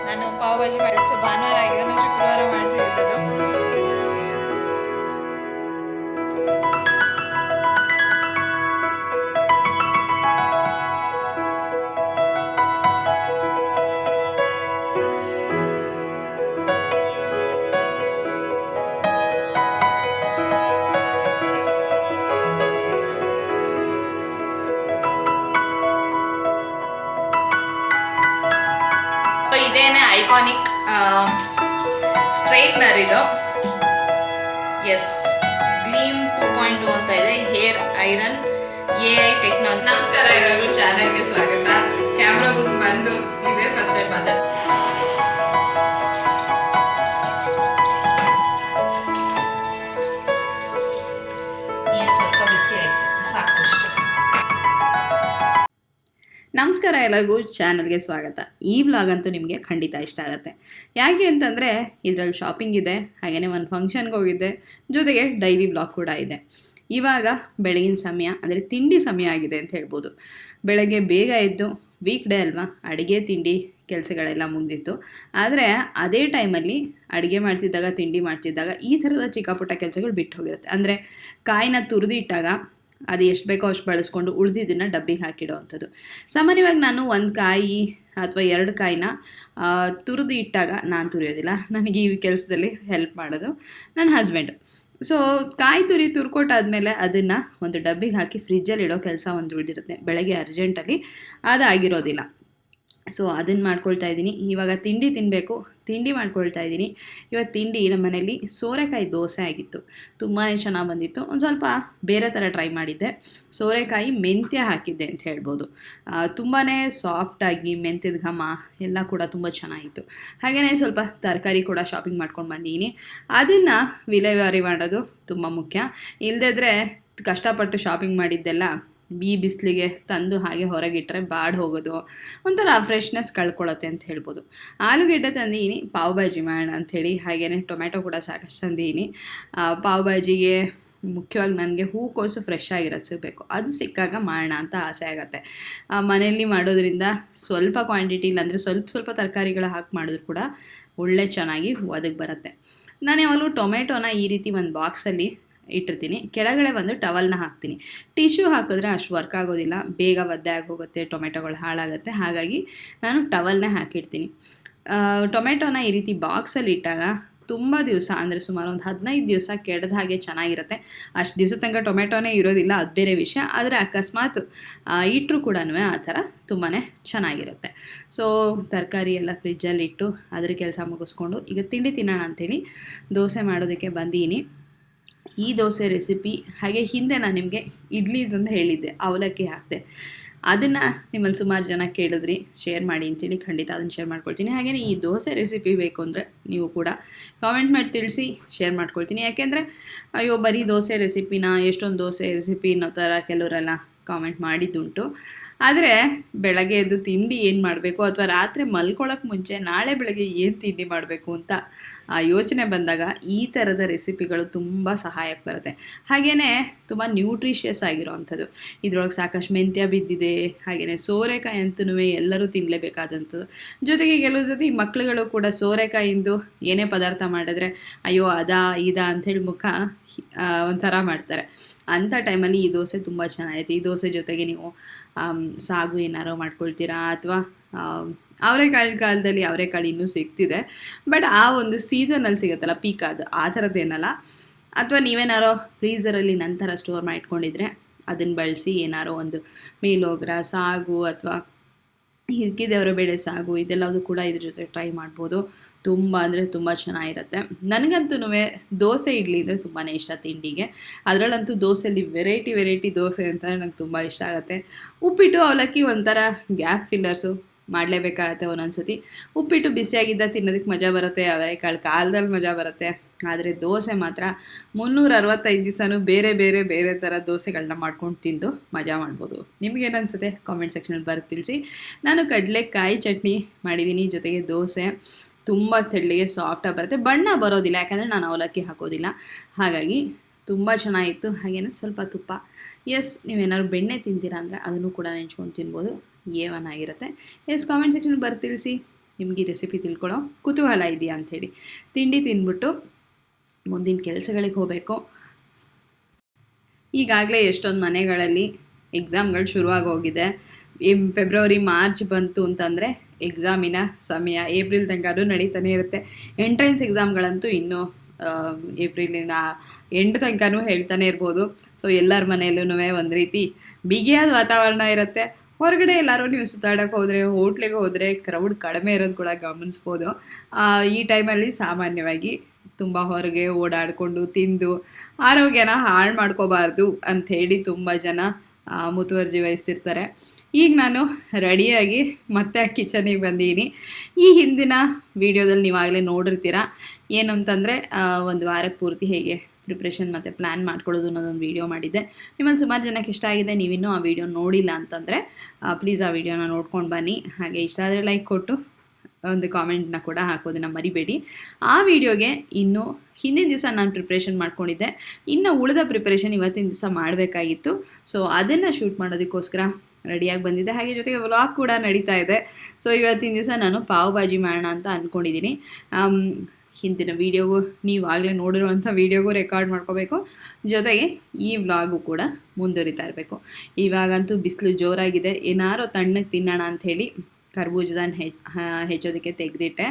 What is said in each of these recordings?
ನಾನು ಪಾವ್ ಭಾಜಿ ಮಾಡಿದ್ದು ಭಾನುವಾರ ಆಗಿದೆ, ನಾನು ಶುಕ್ರವಾರ ಮಾಡ್ತಾ ಇದ್ದದ್ದು. ಇದೇನೆ ಐಕಾನಿಕ್ ಸ್ಟ್ರೈಟ್ನರ್ ಇದು. ಎಸ್, ಗ್ಲೀಮ್ 2.2 ಅಂತ ಇದೆ. Hair iron AI technology. ನಮಸ್ಕಾರ, ಎಲ್ಲರಿಗೂ ಚಾನಲ್ಗೆ ಸ್ವಾಗತ. ಕ್ಯಾಮ್ರಾ ಮುಂದೆ ಬಂದು ಇದೆ ಫಸ್ಟ್ ಟೈಮ್ ಮಾತಾಡ. ನೀರು ಸ್ವಲ್ಪ ಬಿಸಿ ಆಯಿತು, ಸಾಕಷ್ಟು. ನಮಸ್ಕಾರ, ಎಲ್ಲರಿಗೂ ಚಾನಲ್ಗೆ ಸ್ವಾಗತ. ಈ ವ್ಲಾಗ್ ಅಂತೂ ನಿಮಗೆ ಖಂಡಿತ ಇಷ್ಟ ಆಗುತ್ತೆ. ಯಾಕೆ ಅಂತಂದರೆ ಇದರಲ್ಲಿ ಶಾಪಿಂಗ್ ಇದೆ, ಹಾಗೆಯೇ ಒಂದು ಫಂಕ್ಷನ್ಗೆ ಹೋಗಿದ್ದೆ, ಜೊತೆಗೆ ಡೈಲಿ ವ್ಲಾಗ್ ಕೂಡ ಇದೆ. ಇವಾಗ ಬೆಳಗಿನ ಸಮಯ ಅಂದರೆ ತಿಂಡಿ ಸಮಯ ಆಗಿದೆ ಅಂತ ಹೇಳ್ಬೋದು. ಬೆಳಗ್ಗೆ ಬೇಗ ಎದ್ದು, ವೀಕ್ ಡೇ ಅಲ್ವಾ, ಅಡುಗೆ ತಿಂಡಿ ಕೆಲಸಗಳೆಲ್ಲ ಮುಗಿದಿತ್ತು. ಆದರೆ ಅದೇ ಟೈಮಲ್ಲಿ ಅಡುಗೆ ಮಾಡ್ತಿದ್ದಾಗ, ತಿಂಡಿ ಮಾಡ್ತಿದ್ದಾಗ ಈ ಥರದ ಚಿಕ್ಕ ಪುಟ್ಟ ಕೆಲಸಗಳು ಬಿಟ್ಟು ಹೋಗಿರುತ್ತೆ. ಅಂದರೆ ಕಾಯಿನ ತುರಿದಿಟ್ಟಾಗ ಅದು ಎಷ್ಟು ಬೇಕೋ ಅಷ್ಟು ಬಳಸ್ಕೊಂಡು ಉಳಿದಿದ್ದನ್ನು ಡಬ್ಬಿಗೆ ಹಾಕಿಡೋ ಅಂಥದ್ದು. ಸಾಮಾನ್ಯವಾಗಿ ನಾನು ಒಂದು ಕಾಯಿ ಅಥವಾ 2 ಕಾಯಿನ ತುರಿದು ಇಟ್ಟಾಗ, ನಾನು ತುರಿಯೋದಿಲ್ಲ, ನನಗೆ ಈ ಕೆಲಸದಲ್ಲಿ ಹೆಲ್ಪ್ ಮಾಡೋದು ನನ್ನ ಹಸ್ಬೆಂಡು. ಸೊ ಕಾಯಿ ತುರ್ಕೊಟ್ಟಾದ್ಮೇಲೆ ಅದನ್ನು ಒಂದು ಡಬ್ಬಿಗೆ ಹಾಕಿ ಫ್ರಿಜ್ಜಲ್ಲಿ ಇಡೋ ಕೆಲಸ ಒಂದು ಉಳಿದಿರುತ್ತೆ. ಬೆಳಗ್ಗೆ ಅರ್ಜೆಂಟಲ್ಲಿ ಅದಾಗಿರೋದಿಲ್ಲ. ಸೊ ಅದನ್ನು ಮಾಡ್ಕೊಳ್ತಾ ಇದ್ದೀನಿ. ಇವಾಗ ತಿಂಡಿ ತಿನ್ನಬೇಕು, ತಿಂಡಿ ಮಾಡ್ಕೊಳ್ತಾ ಇದ್ದೀನಿ. ಇವತ್ತು ತಿಂಡಿ ನಮ್ಮ ಮನೇಲಿ ಸೋರೆಕಾಯಿ ದೋಸೆ ಆಗಿತ್ತು, ತುಂಬಾ ಚೆನ್ನಾಗಿ ಬಂದಿತ್ತು. ಒಂದು ಸ್ವಲ್ಪ ಬೇರೆ ಥರ ಟ್ರೈ ಮಾಡಿದ್ದೆ. ಸೋರೆಕಾಯಿ ಮೆಂತ್ಯ ಹಾಕಿದ್ದೆ ಅಂತ ಹೇಳ್ಬೋದು. ತುಂಬಾ ಸಾಫ್ಟಾಗಿ ಮೆಂತ್ಯದ ಘಮ ಎಲ್ಲ ಕೂಡ ತುಂಬ ಚೆನ್ನಾಗಿತ್ತು. ಹಾಗೆಯೇ ಸ್ವಲ್ಪ ತರಕಾರಿ ಕೂಡ ಶಾಪಿಂಗ್ ಮಾಡ್ಕೊಂಡು ಬಂದಿದ್ದೀನಿ. ಅದನ್ನು ವಿಲೇವಾರಿ ಮಾಡೋದು ತುಂಬ ಮುಖ್ಯ. ಇಲ್ಲದಿದ್ದರೆ ಕಷ್ಟಪಟ್ಟು ಶಾಪಿಂಗ್ ಮಾಡಿದ್ದೆಲ್ಲ ಈ ಬಿಸಿಲಿಗೆ ತಂದು ಹಾಗೆ ಹೊರಗಿಟ್ಟರೆ ಬಾಡಿ ಹೋಗೋದು, ಒಂಥರ ಫ್ರೆಶ್ನೆಸ್ ಕಳ್ಕೊಳ್ಳುತ್ತೆ ಅಂತ ಹೇಳ್ಬೋದು. ಆಲೂಗೆಡ್ಡೆ ತಂದಿದ್ದೀನಿ, ಪಾವ್ ಭಾಜಿ ಮಾಡೋಣ ಅಂಥೇಳಿ. ಹಾಗೆಯೇ ಟೊಮೆಟೊ ಕೂಡ ಸಾಕಷ್ಟು ತಂದಿದ್ದೀನಿ. ಪಾವ್ ಭಾಜಿಗೆ ಮುಖ್ಯವಾಗಿ ನನಗೆ ಹೂಕೋಸು ಫ್ರೆಶ್ ಆಗಿರೋದು ಸಿಗಬೇಕು. ಅದು ಸಿಕ್ಕಾಗ ಮಾಡೋಣ ಅಂತ ಆಸೆ ಆಗುತ್ತೆ. ಮನೆಯಲ್ಲಿ ಮಾಡೋದ್ರಿಂದ ಸ್ವಲ್ಪ ಕ್ವಾಂಟಿಟಿ, ಇಲ್ಲಾಂದರೆ ಸ್ವಲ್ಪ ತರಕಾರಿಗಳು ಹಾಕಿ ಮಾಡಿದ್ರು ಕೂಡ ಒಳ್ಳೆ ಚೆನ್ನಾಗಿ ಒದಗಿ ಬರುತ್ತೆ. ನಾನು ಯಾವಾಗಲೂ ಟೊಮೆಟೊನ ಈ ರೀತಿ ಒಂದು ಬಾಕ್ಸಲ್ಲಿ ಇಟ್ಟಿರ್ತೀನಿ, ಕೆಳಗಡೆ ಬಂದು ಟವಲ್ನ ಹಾಕ್ತೀನಿ. ಟಿಶ್ಯೂ ಹಾಕಿದ್ರೆ ಅಷ್ಟು ವರ್ಕ್ ಆಗೋದಿಲ್ಲ, ಬೇಗ ಒದ್ದೆ ಆಗೋಗುತ್ತೆ, ಟೊಮೆಟೊಗಳು ಹಾಳಾಗುತ್ತೆ. ಹಾಗಾಗಿ ನಾನು ಟವಲ್ನೇ ಹಾಕಿಡ್ತೀನಿ. ಟೊಮೆಟೊನ ಈ ರೀತಿ ಬಾಕ್ಸಲ್ಲಿ ಇಟ್ಟಾಗ ತುಂಬ ದಿವಸ, ಅಂದರೆ ಸುಮಾರು ಒಂದು 15 ದಿವಸ ಕೆಡದ ಹಾಗೆ ಚೆನ್ನಾಗಿರುತ್ತೆ. ಅಷ್ಟು ದಿವಸ ತನಕ ಟೊಮೆಟೊನೇ ಇರೋದಿಲ್ಲ, ಅದು ಬೇರೆ ವಿಷಯ. ಆದರೆ ಅಕಸ್ಮಾತ್ ಇಟ್ಟರು ಕೂಡ ಆ ಥರ ತುಂಬಾ ಚೆನ್ನಾಗಿರುತ್ತೆ. ಸೊ ತರಕಾರಿ ಎಲ್ಲ ಫ್ರಿಜ್ಜಲ್ಲಿ ಇಟ್ಟು ಅದ್ರ ಕೆಲಸ ಮುಗಿಸ್ಕೊಂಡು ಈಗ ತಿಂಡಿ ತಿನ್ನೋಣ ಅಂಥೇಳಿ ದೋಸೆ ಮಾಡೋದಕ್ಕೆ ಬಂದೀನಿ. ಈ ದೋಸೆ ರೆಸಿಪಿ, ಹಾಗೆ ಹಿಂದೆ ನಾನು ನಿಮಗೆ ಇಡ್ಲಿದಂತ ಹೇಳಿದ್ದೆ, ಅವಲಕ್ಕಿ ಹಾಕಿದೆ. ಅದನ್ನು ನಿಮ್ಮಲ್ಲಿ ಸುಮಾರು ಜನ ಕೇಳಿದ್ರಿ, ಶೇರ್ ಮಾಡಿ ಅಂತೇಳಿ ಖಂಡಿತ ಅದನ್ನು ಶೇರ್ ಮಾಡ್ಕೊಳ್ತೀನಿ. ಹಾಗೆಯೇ ಈ ದೋಸೆ ರೆಸಿಪಿ ಬೇಕು ಅಂದರೆ ನೀವು ಕೂಡ ಕಾಮೆಂಟ್ ಮಾಡಿ ತಿಳಿಸಿ, ಶೇರ್ ಮಾಡ್ಕೊಳ್ತೀನಿ. ಯಾಕೆಂದರೆ ಅಯ್ಯೋ ಬರೀ ದೋಸೆ ರೆಸಿಪಿನ, ಎಷ್ಟೊಂದು ದೋಸೆ ರೆಸಿಪಿ ಅನ್ನೋ ಥರ ಕೆಲವರೆಲ್ಲ ಕಾಮೆಂಟ್ ಮಾಡಿದ್ದುಂಟು. ಆದರೆ ಬೆಳಗ್ಗೆ ಎದ್ದು ತಿಂಡಿ ಏನು ಮಾಡಬೇಕು, ಅಥವಾ ರಾತ್ರಿ ಮಲ್ಕೊಳ್ಳೋಕೆ ಮುಂಚೆ ನಾಳೆ ಬೆಳಗ್ಗೆ ಏನು ತಿಂಡಿ ಮಾಡಬೇಕು ಅಂತ ಯೋಚನೆ ಬಂದಾಗ ಈ ಥರದ ರೆಸಿಪಿಗಳು ತುಂಬ ಸಹಾಯಕ್ಕೆ ಬರುತ್ತೆ. ಹಾಗೆಯೇ ತುಂಬ ನ್ಯೂಟ್ರಿಷಿಯಸ್ ಆಗಿರೋ ಅಂಥದ್ದು. ಇದರೊಳಗೆ ಸಾಕಷ್ಟು ಮೆಂತ್ಯ ಬಿದ್ದಿದೆ. ಹಾಗೆಯೇ ಸೋರೆಕಾಯಿ ಅಂತೂ ಎಲ್ಲರೂ ತಿನ್ನಲೇಬೇಕಾದಂಥದ್ದು. ಜೊತೆಗೆ ಕೆಲವು ಸತಿ ಮಕ್ಕಳುಗಳು ಕೂಡ ಸೋರೆಕಾಯಿಂದು ಏನೇ ಪದಾರ್ಥ ಮಾಡಿದ್ರೆ ಅಯ್ಯೋ ಅದಾ ಇದಾ ಅಂಥೇಳಿ ಮುಖ ಒಂಥರ ಮಾಡ್ತಾರೆ. ಅಂಥ ಟೈಮಲ್ಲಿ ಈ ದೋಸೆ ತುಂಬ ಚೆನ್ನಾಗೈತೆ. ಈ ದೋಸೆ ಜೊತೆಗೆ ನೀವು ಸಾಗು ಏನಾರೋ ಮಾಡ್ಕೊಳ್ತೀರಾ, ಅಥವಾ ಅವರೆಕಾಳು ಕಾಲದಲ್ಲಿ ಅವರೆಕಾಳು ಇನ್ನೂ ಸಿಗ್ತಿದೆ, ಬಟ್ ಆ ಒಂದು ಸೀಸನಲ್ಲಿ ಸಿಗುತ್ತಲ್ಲ, ಪೀಕ್ ಅದು ಆ ಥರದ್ದೇನಲ್ಲ. ಅಥವಾ ನೀವೇನಾರೋ ಫ್ರೀಝರಲ್ಲಿ ನಂತರ ಸ್ಟೋರ್ ಮಾಡಿ ಇಟ್ಕೊಂಡಿದ್ರೆ ಅದನ್ನು ಬಳಸಿ ಏನಾರೋ ಒಂದು ಮೇಲೋಗ್ರ ಸಾಗು ಅಥವಾ ಹಿರ್ಕಿದೇವರ ಬೇಳೆ ಸಾಗು ಇದೆಲ್ಲದು ಕೂಡ ಇದ್ರ ಜೊತೆ ಟ್ರೈ ಮಾಡ್ಬೋದು. ತುಂಬ ಅಂದರೆ ತುಂಬ ಚೆನ್ನಾಗಿರುತ್ತೆ. ನನಗಂತೂ ದೋಸೆ ಇಡ್ಲಿ ಅಂದರೆ ತುಂಬಾ ಇಷ್ಟ ತಿಂಡಿಗೆ. ಅದರಲ್ಲಂತೂ ದೋಸೆಯಲ್ಲಿ ವೆರೈಟಿ ದೋಸೆ ಅಂತಂದರೆ ನಂಗೆ ತುಂಬ ಇಷ್ಟ ಆಗುತ್ತೆ. ಉಪ್ಪಿಟ್ಟು ಅವಲಕ್ಕಿ ಒಂಥರ ಗ್ಯಾಪ್ ಫಿಲ್ಲರ್ಸು, ಮಾಡಲೇಬೇಕಾಗತ್ತೆ ಒಂದೊಂದು ಸತಿ. ಉಪ್ಪಿಟ್ಟು ಬಿಸಿಯಾಗಿದ್ದ ತಿನ್ನೋದಕ್ಕೆ ಮಜಾ ಬರುತ್ತೆ, ಅವರೆಕಾಳು ಕಾಲದಲ್ಲಿ ಮಜಾ ಬರುತ್ತೆ. ಆದರೆ ದೋಸೆ ಮಾತ್ರ 365 ದಿವಸನೂ ಬೇರೆ ಥರ ದೋಸೆಗಳನ್ನ ಮಾಡ್ಕೊಂಡು ತಿಂದು ಮಜಾ ಮಾಡ್ಬೋದು. ನಿಮಗೇನು ಅನಿಸುತ್ತೆ ಕಾಮೆಂಟ್ ಸೆಕ್ಷನಲ್ಲಿ ಬರೆದು ತಿಳಿಸಿ. ನಾನು ಕಡಲೆಕಾಯಿ ಚಟ್ನಿ ಮಾಡಿದ್ದೀನಿ, ಜೊತೆಗೆ ದೋಸೆ ತುಂಬ ತೆಳ್ಳಗೆ ಸಾಫ್ಟಾಗಿ ಬರುತ್ತೆ. ಬಣ್ಣ ಬರೋದಿಲ್ಲ, ಯಾಕಂದರೆ ನಾನು ಅವಲಕ್ಕಿ ಹಾಕೋದಿಲ್ಲ. ಹಾಗಾಗಿ ತುಂಬ ಚೆನ್ನಾಗಿತ್ತು. ಹಾಗೇನೆ ಸ್ವಲ್ಪ ತುಪ್ಪ. ಎಸ್, ನೀವೇನಾದ್ರು ಬೆಣ್ಣೆ ತಿಂತೀರಾ ಅಂದರೆ ಅದನ್ನು ಕೂಡ ನೆಂಚ್ಕೊಂಡು ತಿನ್ಬೋದು, ಏವನಾಗಿರುತ್ತೆ. ಎಸ್, ಕಾಮೆಂಟ್ ಸೆಕ್ಷನ್ ಬರ್ದು ತಿಳಿಸಿ. ನಿಮಗೆ ಈ ರೆಸಿಪಿ ತಿಳ್ಕೊಳ್ಳೋ ಕುತೂಹಲ ಇದೆಯಾ ಅಂಥೇಳಿ. ತಿಂಡಿ ತಿಂದ್ಬಿಟ್ಟು ಮುಂದಿನ ಕೆಲಸಗಳಿಗೆ ಹೋಗಬೇಕು. ಈಗಾಗಲೇ ಎಷ್ಟೊಂದು ಮನೆಗಳಲ್ಲಿ ಎಕ್ಸಾಮ್ಗಳು ಶುರುವಾಗೋಗಿದೆ. ಫೆಬ್ರವರಿ ಮಾರ್ಚ್ ಬಂತು ಅಂತಂದರೆ ಎಕ್ಸಾಮಿನ ಸಮಯ. ಏಪ್ರಿಲ್ ತನಕನೂ ನಡೀತಾನೆ ಇರುತ್ತೆ. ಎಂಟ್ರೆನ್ಸ್ ಎಕ್ಸಾಮ್ಗಳಂತೂ ಇನ್ನೂ ಏಪ್ರಿಲಿನ ಎಂಡ್ ತನಕನೂ ಹೇಳ್ತಾನೆ ಇರ್ಬೋದು. ಸೊ ಎಲ್ಲರ ಮನೆಯಲ್ಲೂ ಒಂದು ರೀತಿ ಬಿಗಿಯಾದ ವಾತಾವರಣ ಇರುತ್ತೆ. ಹೊರಗಡೆ ಎಲ್ಲರೂ ನೀವು ಸುತ್ತಾಡೋಕ್ಕೆ ಹೋದರೆ, ಹೋಟ್ಲಿಗೆ ಹೋದರೆ ಕ್ರೌಡ್ ಕಡಿಮೆ ಇರೋದು ಕೂಡ ಗಮನಿಸ್ಬೋದು. ಈ ಟೈಮಲ್ಲಿ ಸಾಮಾನ್ಯವಾಗಿ ತುಂಬ ಹೊರಗೆ ಓಡಾಡಿಕೊಂಡು ತಿಂದು ಆರೋಗ್ಯನ ಹಾಳು ಮಾಡ್ಕೋಬಾರ್ದು ಅಂಥೇಳಿ ತುಂಬ ಜನ ಮುತುವರ್ಜಿ ವಹಿಸ್ತಿರ್ತಾರೆ. ಈಗ ನಾನು ರೆಡಿಯಾಗಿ ಮತ್ತೆ ಕಿಚನಿಗೆ ಬಂದಿದ್ದೀನಿ. ಈ ಹಿಂದಿನ ವೀಡಿಯೋದಲ್ಲಿ ನೀವಾಗಲೇ ನೋಡಿರ್ತೀರ. ಏನು ಅಂತಂದರೆ ಒಂದು ವಾರಕ್ಕೆ ಪೂರ್ತಿ ಹೇಗೆ ಪ್ರಿಪ್ರೇಷನ್ ಮತ್ತು ಪ್ಲ್ಯಾನ್ ಮಾಡ್ಕೊಳ್ಳೋದು ಅನ್ನೋದೊಂದು ವೀಡಿಯೋ ಮಾಡಿದ್ದೆ. ನಿಮ್ಮಲ್ಲಿ ಸುಮಾರು ಜನಕ್ಕೆ ಇಷ್ಟ ಆಗಿದೆ. ನೀವಿನ್ನೂ ಆ ವಿಡಿಯೋ ನೋಡಿಲ್ಲ ಅಂತಂದರೆ ಪ್ಲೀಸ್ ಆ ವಿಡಿಯೋನ ನೋಡ್ಕೊಂಡು ಬನ್ನಿ. ಹಾಗೆ ಇಷ್ಟ ಆದರೆ ಲೈಕ್ ಕೊಟ್ಟು ಒಂದು ಕಾಮೆಂಟ್ನ ಕೂಡ ಹಾಕೋದನ್ನ ಮರಿಬೇಡಿ. ಆ ವಿಡಿಯೋಗೆ ಇನ್ನು ಹಿಂದಿನ ದಿವಸ ನಾನು ಪ್ರಿಪ್ರೇಷನ್ ಮಾಡ್ಕೊಂಡಿದ್ದೆ. ಇನ್ನು ಉಳಿದ ಪ್ರಿಪ್ರೇಷನ್ ಇವತ್ತಿನ ದಿವಸ ಮಾಡಬೇಕಾಗಿತ್ತು. ಸೊ ಅದನ್ನು ಶೂಟ್ ಮಾಡೋದಕ್ಕೋಸ್ಕರ ರೆಡಿಯಾಗಿ ಬಂದಿದ್ದೆ. ಹಾಗೆ ಜೊತೆಗೆ ವ್ಲಾಗ್ ಕೂಡ ನಡೀತಾ ಇದೆ. ಸೊ ಇವತ್ತಿನ ದಿವಸ ನಾನು ಪಾವ್ ಭಾಜಿ ಮಾಡೋಣ ಅಂತ ಅಂದ್ಕೊಂಡಿದ್ದೀನಿ. ಹಿಂದಿನ ವೀಡಿಯೋಗೂ ನೀವಾಗಲೇ ನೋಡಿರುವಂಥ ವೀಡಿಯೋಗೂ ರೆಕಾರ್ಡ್ ಮಾಡ್ಕೋಬೇಕು. ಜೊತೆಗೆ ಈ ವ್ಲಾಗು ಕೂಡ ಮುಂದುವರಿತಾ ಇರಬೇಕು. ಇವಾಗಂತೂ ಬಿಸಿಲು ಜೋರಾಗಿದೆ. ಏನಾರು ತಣ್ಣಗೆ ತಿನ್ನೋಣ ಅಂಥೇಳಿ ಕರ್ಬೂಜದನ್ನು ಹೆಚ್ಚೋದಕ್ಕೆ ತೆಗೆದಿಟ್ಟೆ.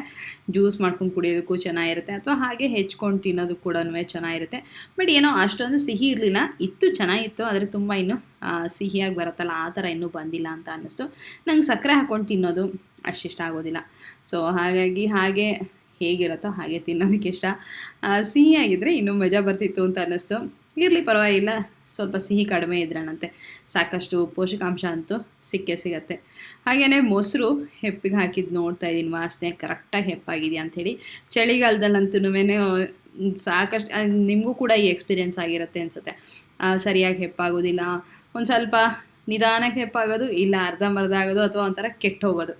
ಜ್ಯೂಸ್ ಮಾಡ್ಕೊಂಡು ಕುಡಿಯೋದಕ್ಕೂ ಚೆನ್ನಾಗಿರುತ್ತೆ, ಅಥವಾ ಹಾಗೆ ಹೆಚ್ಕೊಂಡು ತಿನ್ನೋದಕ್ಕೆ ಕೂಡ ಚೆನ್ನಾಗಿರುತ್ತೆ. ಬಟ್ ಏನೋ ಅಷ್ಟೊಂದು ಸಿಹಿ ಇರಲಿಲ್ಲ. ಇತ್ತು, ಚೆನ್ನಾಗಿತ್ತು, ಆದರೆ ತುಂಬ ಇನ್ನೂ ಸಿಹಿಯಾಗಿ ಬರುತ್ತಲ್ಲ ಆ ಥರ ಇನ್ನೂ ಬಂದಿಲ್ಲ ಅಂತ ಅನ್ನಿಸ್ತು. ನಂಗೆ ಸಕ್ಕರೆ ಹಾಕ್ಕೊಂಡು ತಿನ್ನೋದು ಅಷ್ಟಿಷ್ಟ ಆಗೋದಿಲ್ಲ. ಸೊ ಹಾಗಾಗಿ ಹಾಗೆ ಹೇಗಿರುತ್ತೋ ಹಾಗೆ ತಿನ್ನೋದಕ್ಕೆ ಇಷ್ಟ. ಸಿಹಿಯಾಗಿದ್ದರೆ ಇನ್ನೂ ಮಜಾ ಬರ್ತಿತ್ತು ಅಂತ ಅನ್ನಿಸ್ತು. ಇರಲಿ, ಪರವಾಗಿಲ್ಲ, ಸ್ವಲ್ಪ ಸಿಹಿ ಕಡಿಮೆ ಇದ್ರಣಂತೆ ಸಾಕಷ್ಟು ಪೋಷಕಾಂಶ ಅಂತೂ ಸಿಕ್ಕೇ ಸಿಗತ್ತೆ. ಹಾಗೆಯೇ ಮೊಸರು ಹೆಪ್ಪಿಗೆ ಹಾಕಿದ್ದು ನೋಡ್ತಾ ಇದ್ದೀನಿ. ವಾಸನೆ ಕರೆಕ್ಟಾಗಿ ಹೆಪ್ಪಾಗಿದೆಯಾ ಅಂಥೇಳಿ. ಚಳಿಗಾಲದಲ್ಲಂತೂ ಸಾಕಷ್ಟು ನಿಮಗೂ ಕೂಡ ಈ ಎಕ್ಸ್ಪೀರಿಯೆನ್ಸ್ ಆಗಿರುತ್ತೆ ಅನಿಸುತ್ತೆ. ಸರಿಯಾಗಿ ಹೆಪ್ಪಾಗೋದಿಲ್ಲ, ಒಂದು ಸ್ವಲ್ಪ ನಿಧಾನಕ್ಕೆ ಹೆಪ್ಪಾಗೋದು, ಇಲ್ಲ ಅರ್ಧಂಬರ್ಧ ಆಗೋದು, ಅಥವಾ ಒಂಥರ ಕೆಟ್ಟು ಹೋಗೋದು.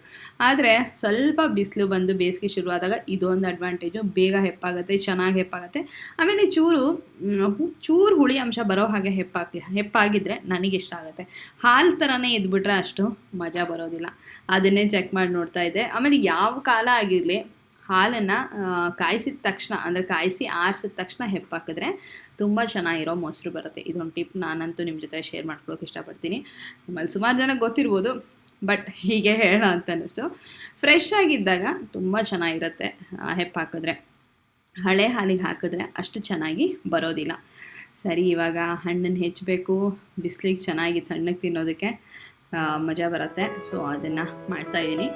ಆದರೆ ಸ್ವಲ್ಪ ಬಿಸಿಲು ಬಂದು ಬೇಸಿಗೆ ಶುರುವಾದಾಗ ಇದೊಂದು ಅಡ್ವಾಂಟೇಜು, ಬೇಗ ಹೆಪ್ಪಾಗುತ್ತೆ, ಚೆನ್ನಾಗಿ ಹೆಪ್ಪಾಗುತ್ತೆ. ಆಮೇಲೆ ಚೂರು ಹುಳಿ ಅಂಶ ಬರೋ ಹಾಗೆ ಹೆಪ್ಪಾಗಿದ್ದರೆ ನನಗಿಷ್ಟ ಆಗುತ್ತೆ. ಹಾಲು ಥರನೇ ಇದ್ಬಿಟ್ರೆ ಅಷ್ಟು ಮಜಾ ಬರೋದಿಲ್ಲ. ಅದನ್ನೇ ಚೆಕ್ ಮಾಡಿ ನೋಡ್ತಾ ಇದ್ದೆ. ಆಮೇಲೆ ಯಾವ ಕಾಲ ಆಗಿರಲಿ, ಹಾಲನ್ನು ಕಾಯಿಸಿದ ತಕ್ಷಣ, ಅಂದರೆ ಕಾಯಿಸಿ ಆರಿಸಿದ ತಕ್ಷಣ ಹೆಪ್ಪಾಕಿದ್ರೆ ತುಂಬ ಚೆನ್ನಾಗಿರೋ ಮೊಸರು ಬರುತ್ತೆ. ಇದೊಂದು ಟಿಪ್ ನಾನಂತೂ ನಿಮ್ಮ ಜೊತೆ ಶೇರ್ ಮಾಡ್ಕೊಳ್ಳೋಕೆ ಇಷ್ಟಪಡ್ತೀನಿ. ನಿಮ್ಮಲ್ಲಿ ಸುಮಾರು ಜನಕ್ಕೆ ಗೊತ್ತಿರ್ಬೋದು, ಬಟ್ ಹೀಗೆ ಹೇಳೋಣ ಅಂತ ಅನ್ನಿಸ್ತು. ಫ್ರೆಶ್ ಆಗಿದ್ದಾಗ ತುಂಬ ಚೆನ್ನಾಗಿರುತ್ತೆ ಹೆಪ್ಪಾಕಿದ್ರೆ. ಹಳೆ ಹಾಲಿಗೆ ಹಾಕಿದ್ರೆ ಅಷ್ಟು ಚೆನ್ನಾಗಿ ಬರೋದಿಲ್ಲ. ಸರಿ, ಇವಾಗ ಹಣ್ಣನ್ನು ಹೆಚ್ಚಬೇಕು. ಬಿಸಿಲಿಗೆ ಚೆನ್ನಾಗಿ ತಣ್ಣಗೆ ತಿನ್ನೋದಕ್ಕೆ ಮಜಾ ಬರುತ್ತೆ. ಸೊ ಅದನ್ನು ಮಾಡ್ತಾಯಿದ್ದೀನಿ.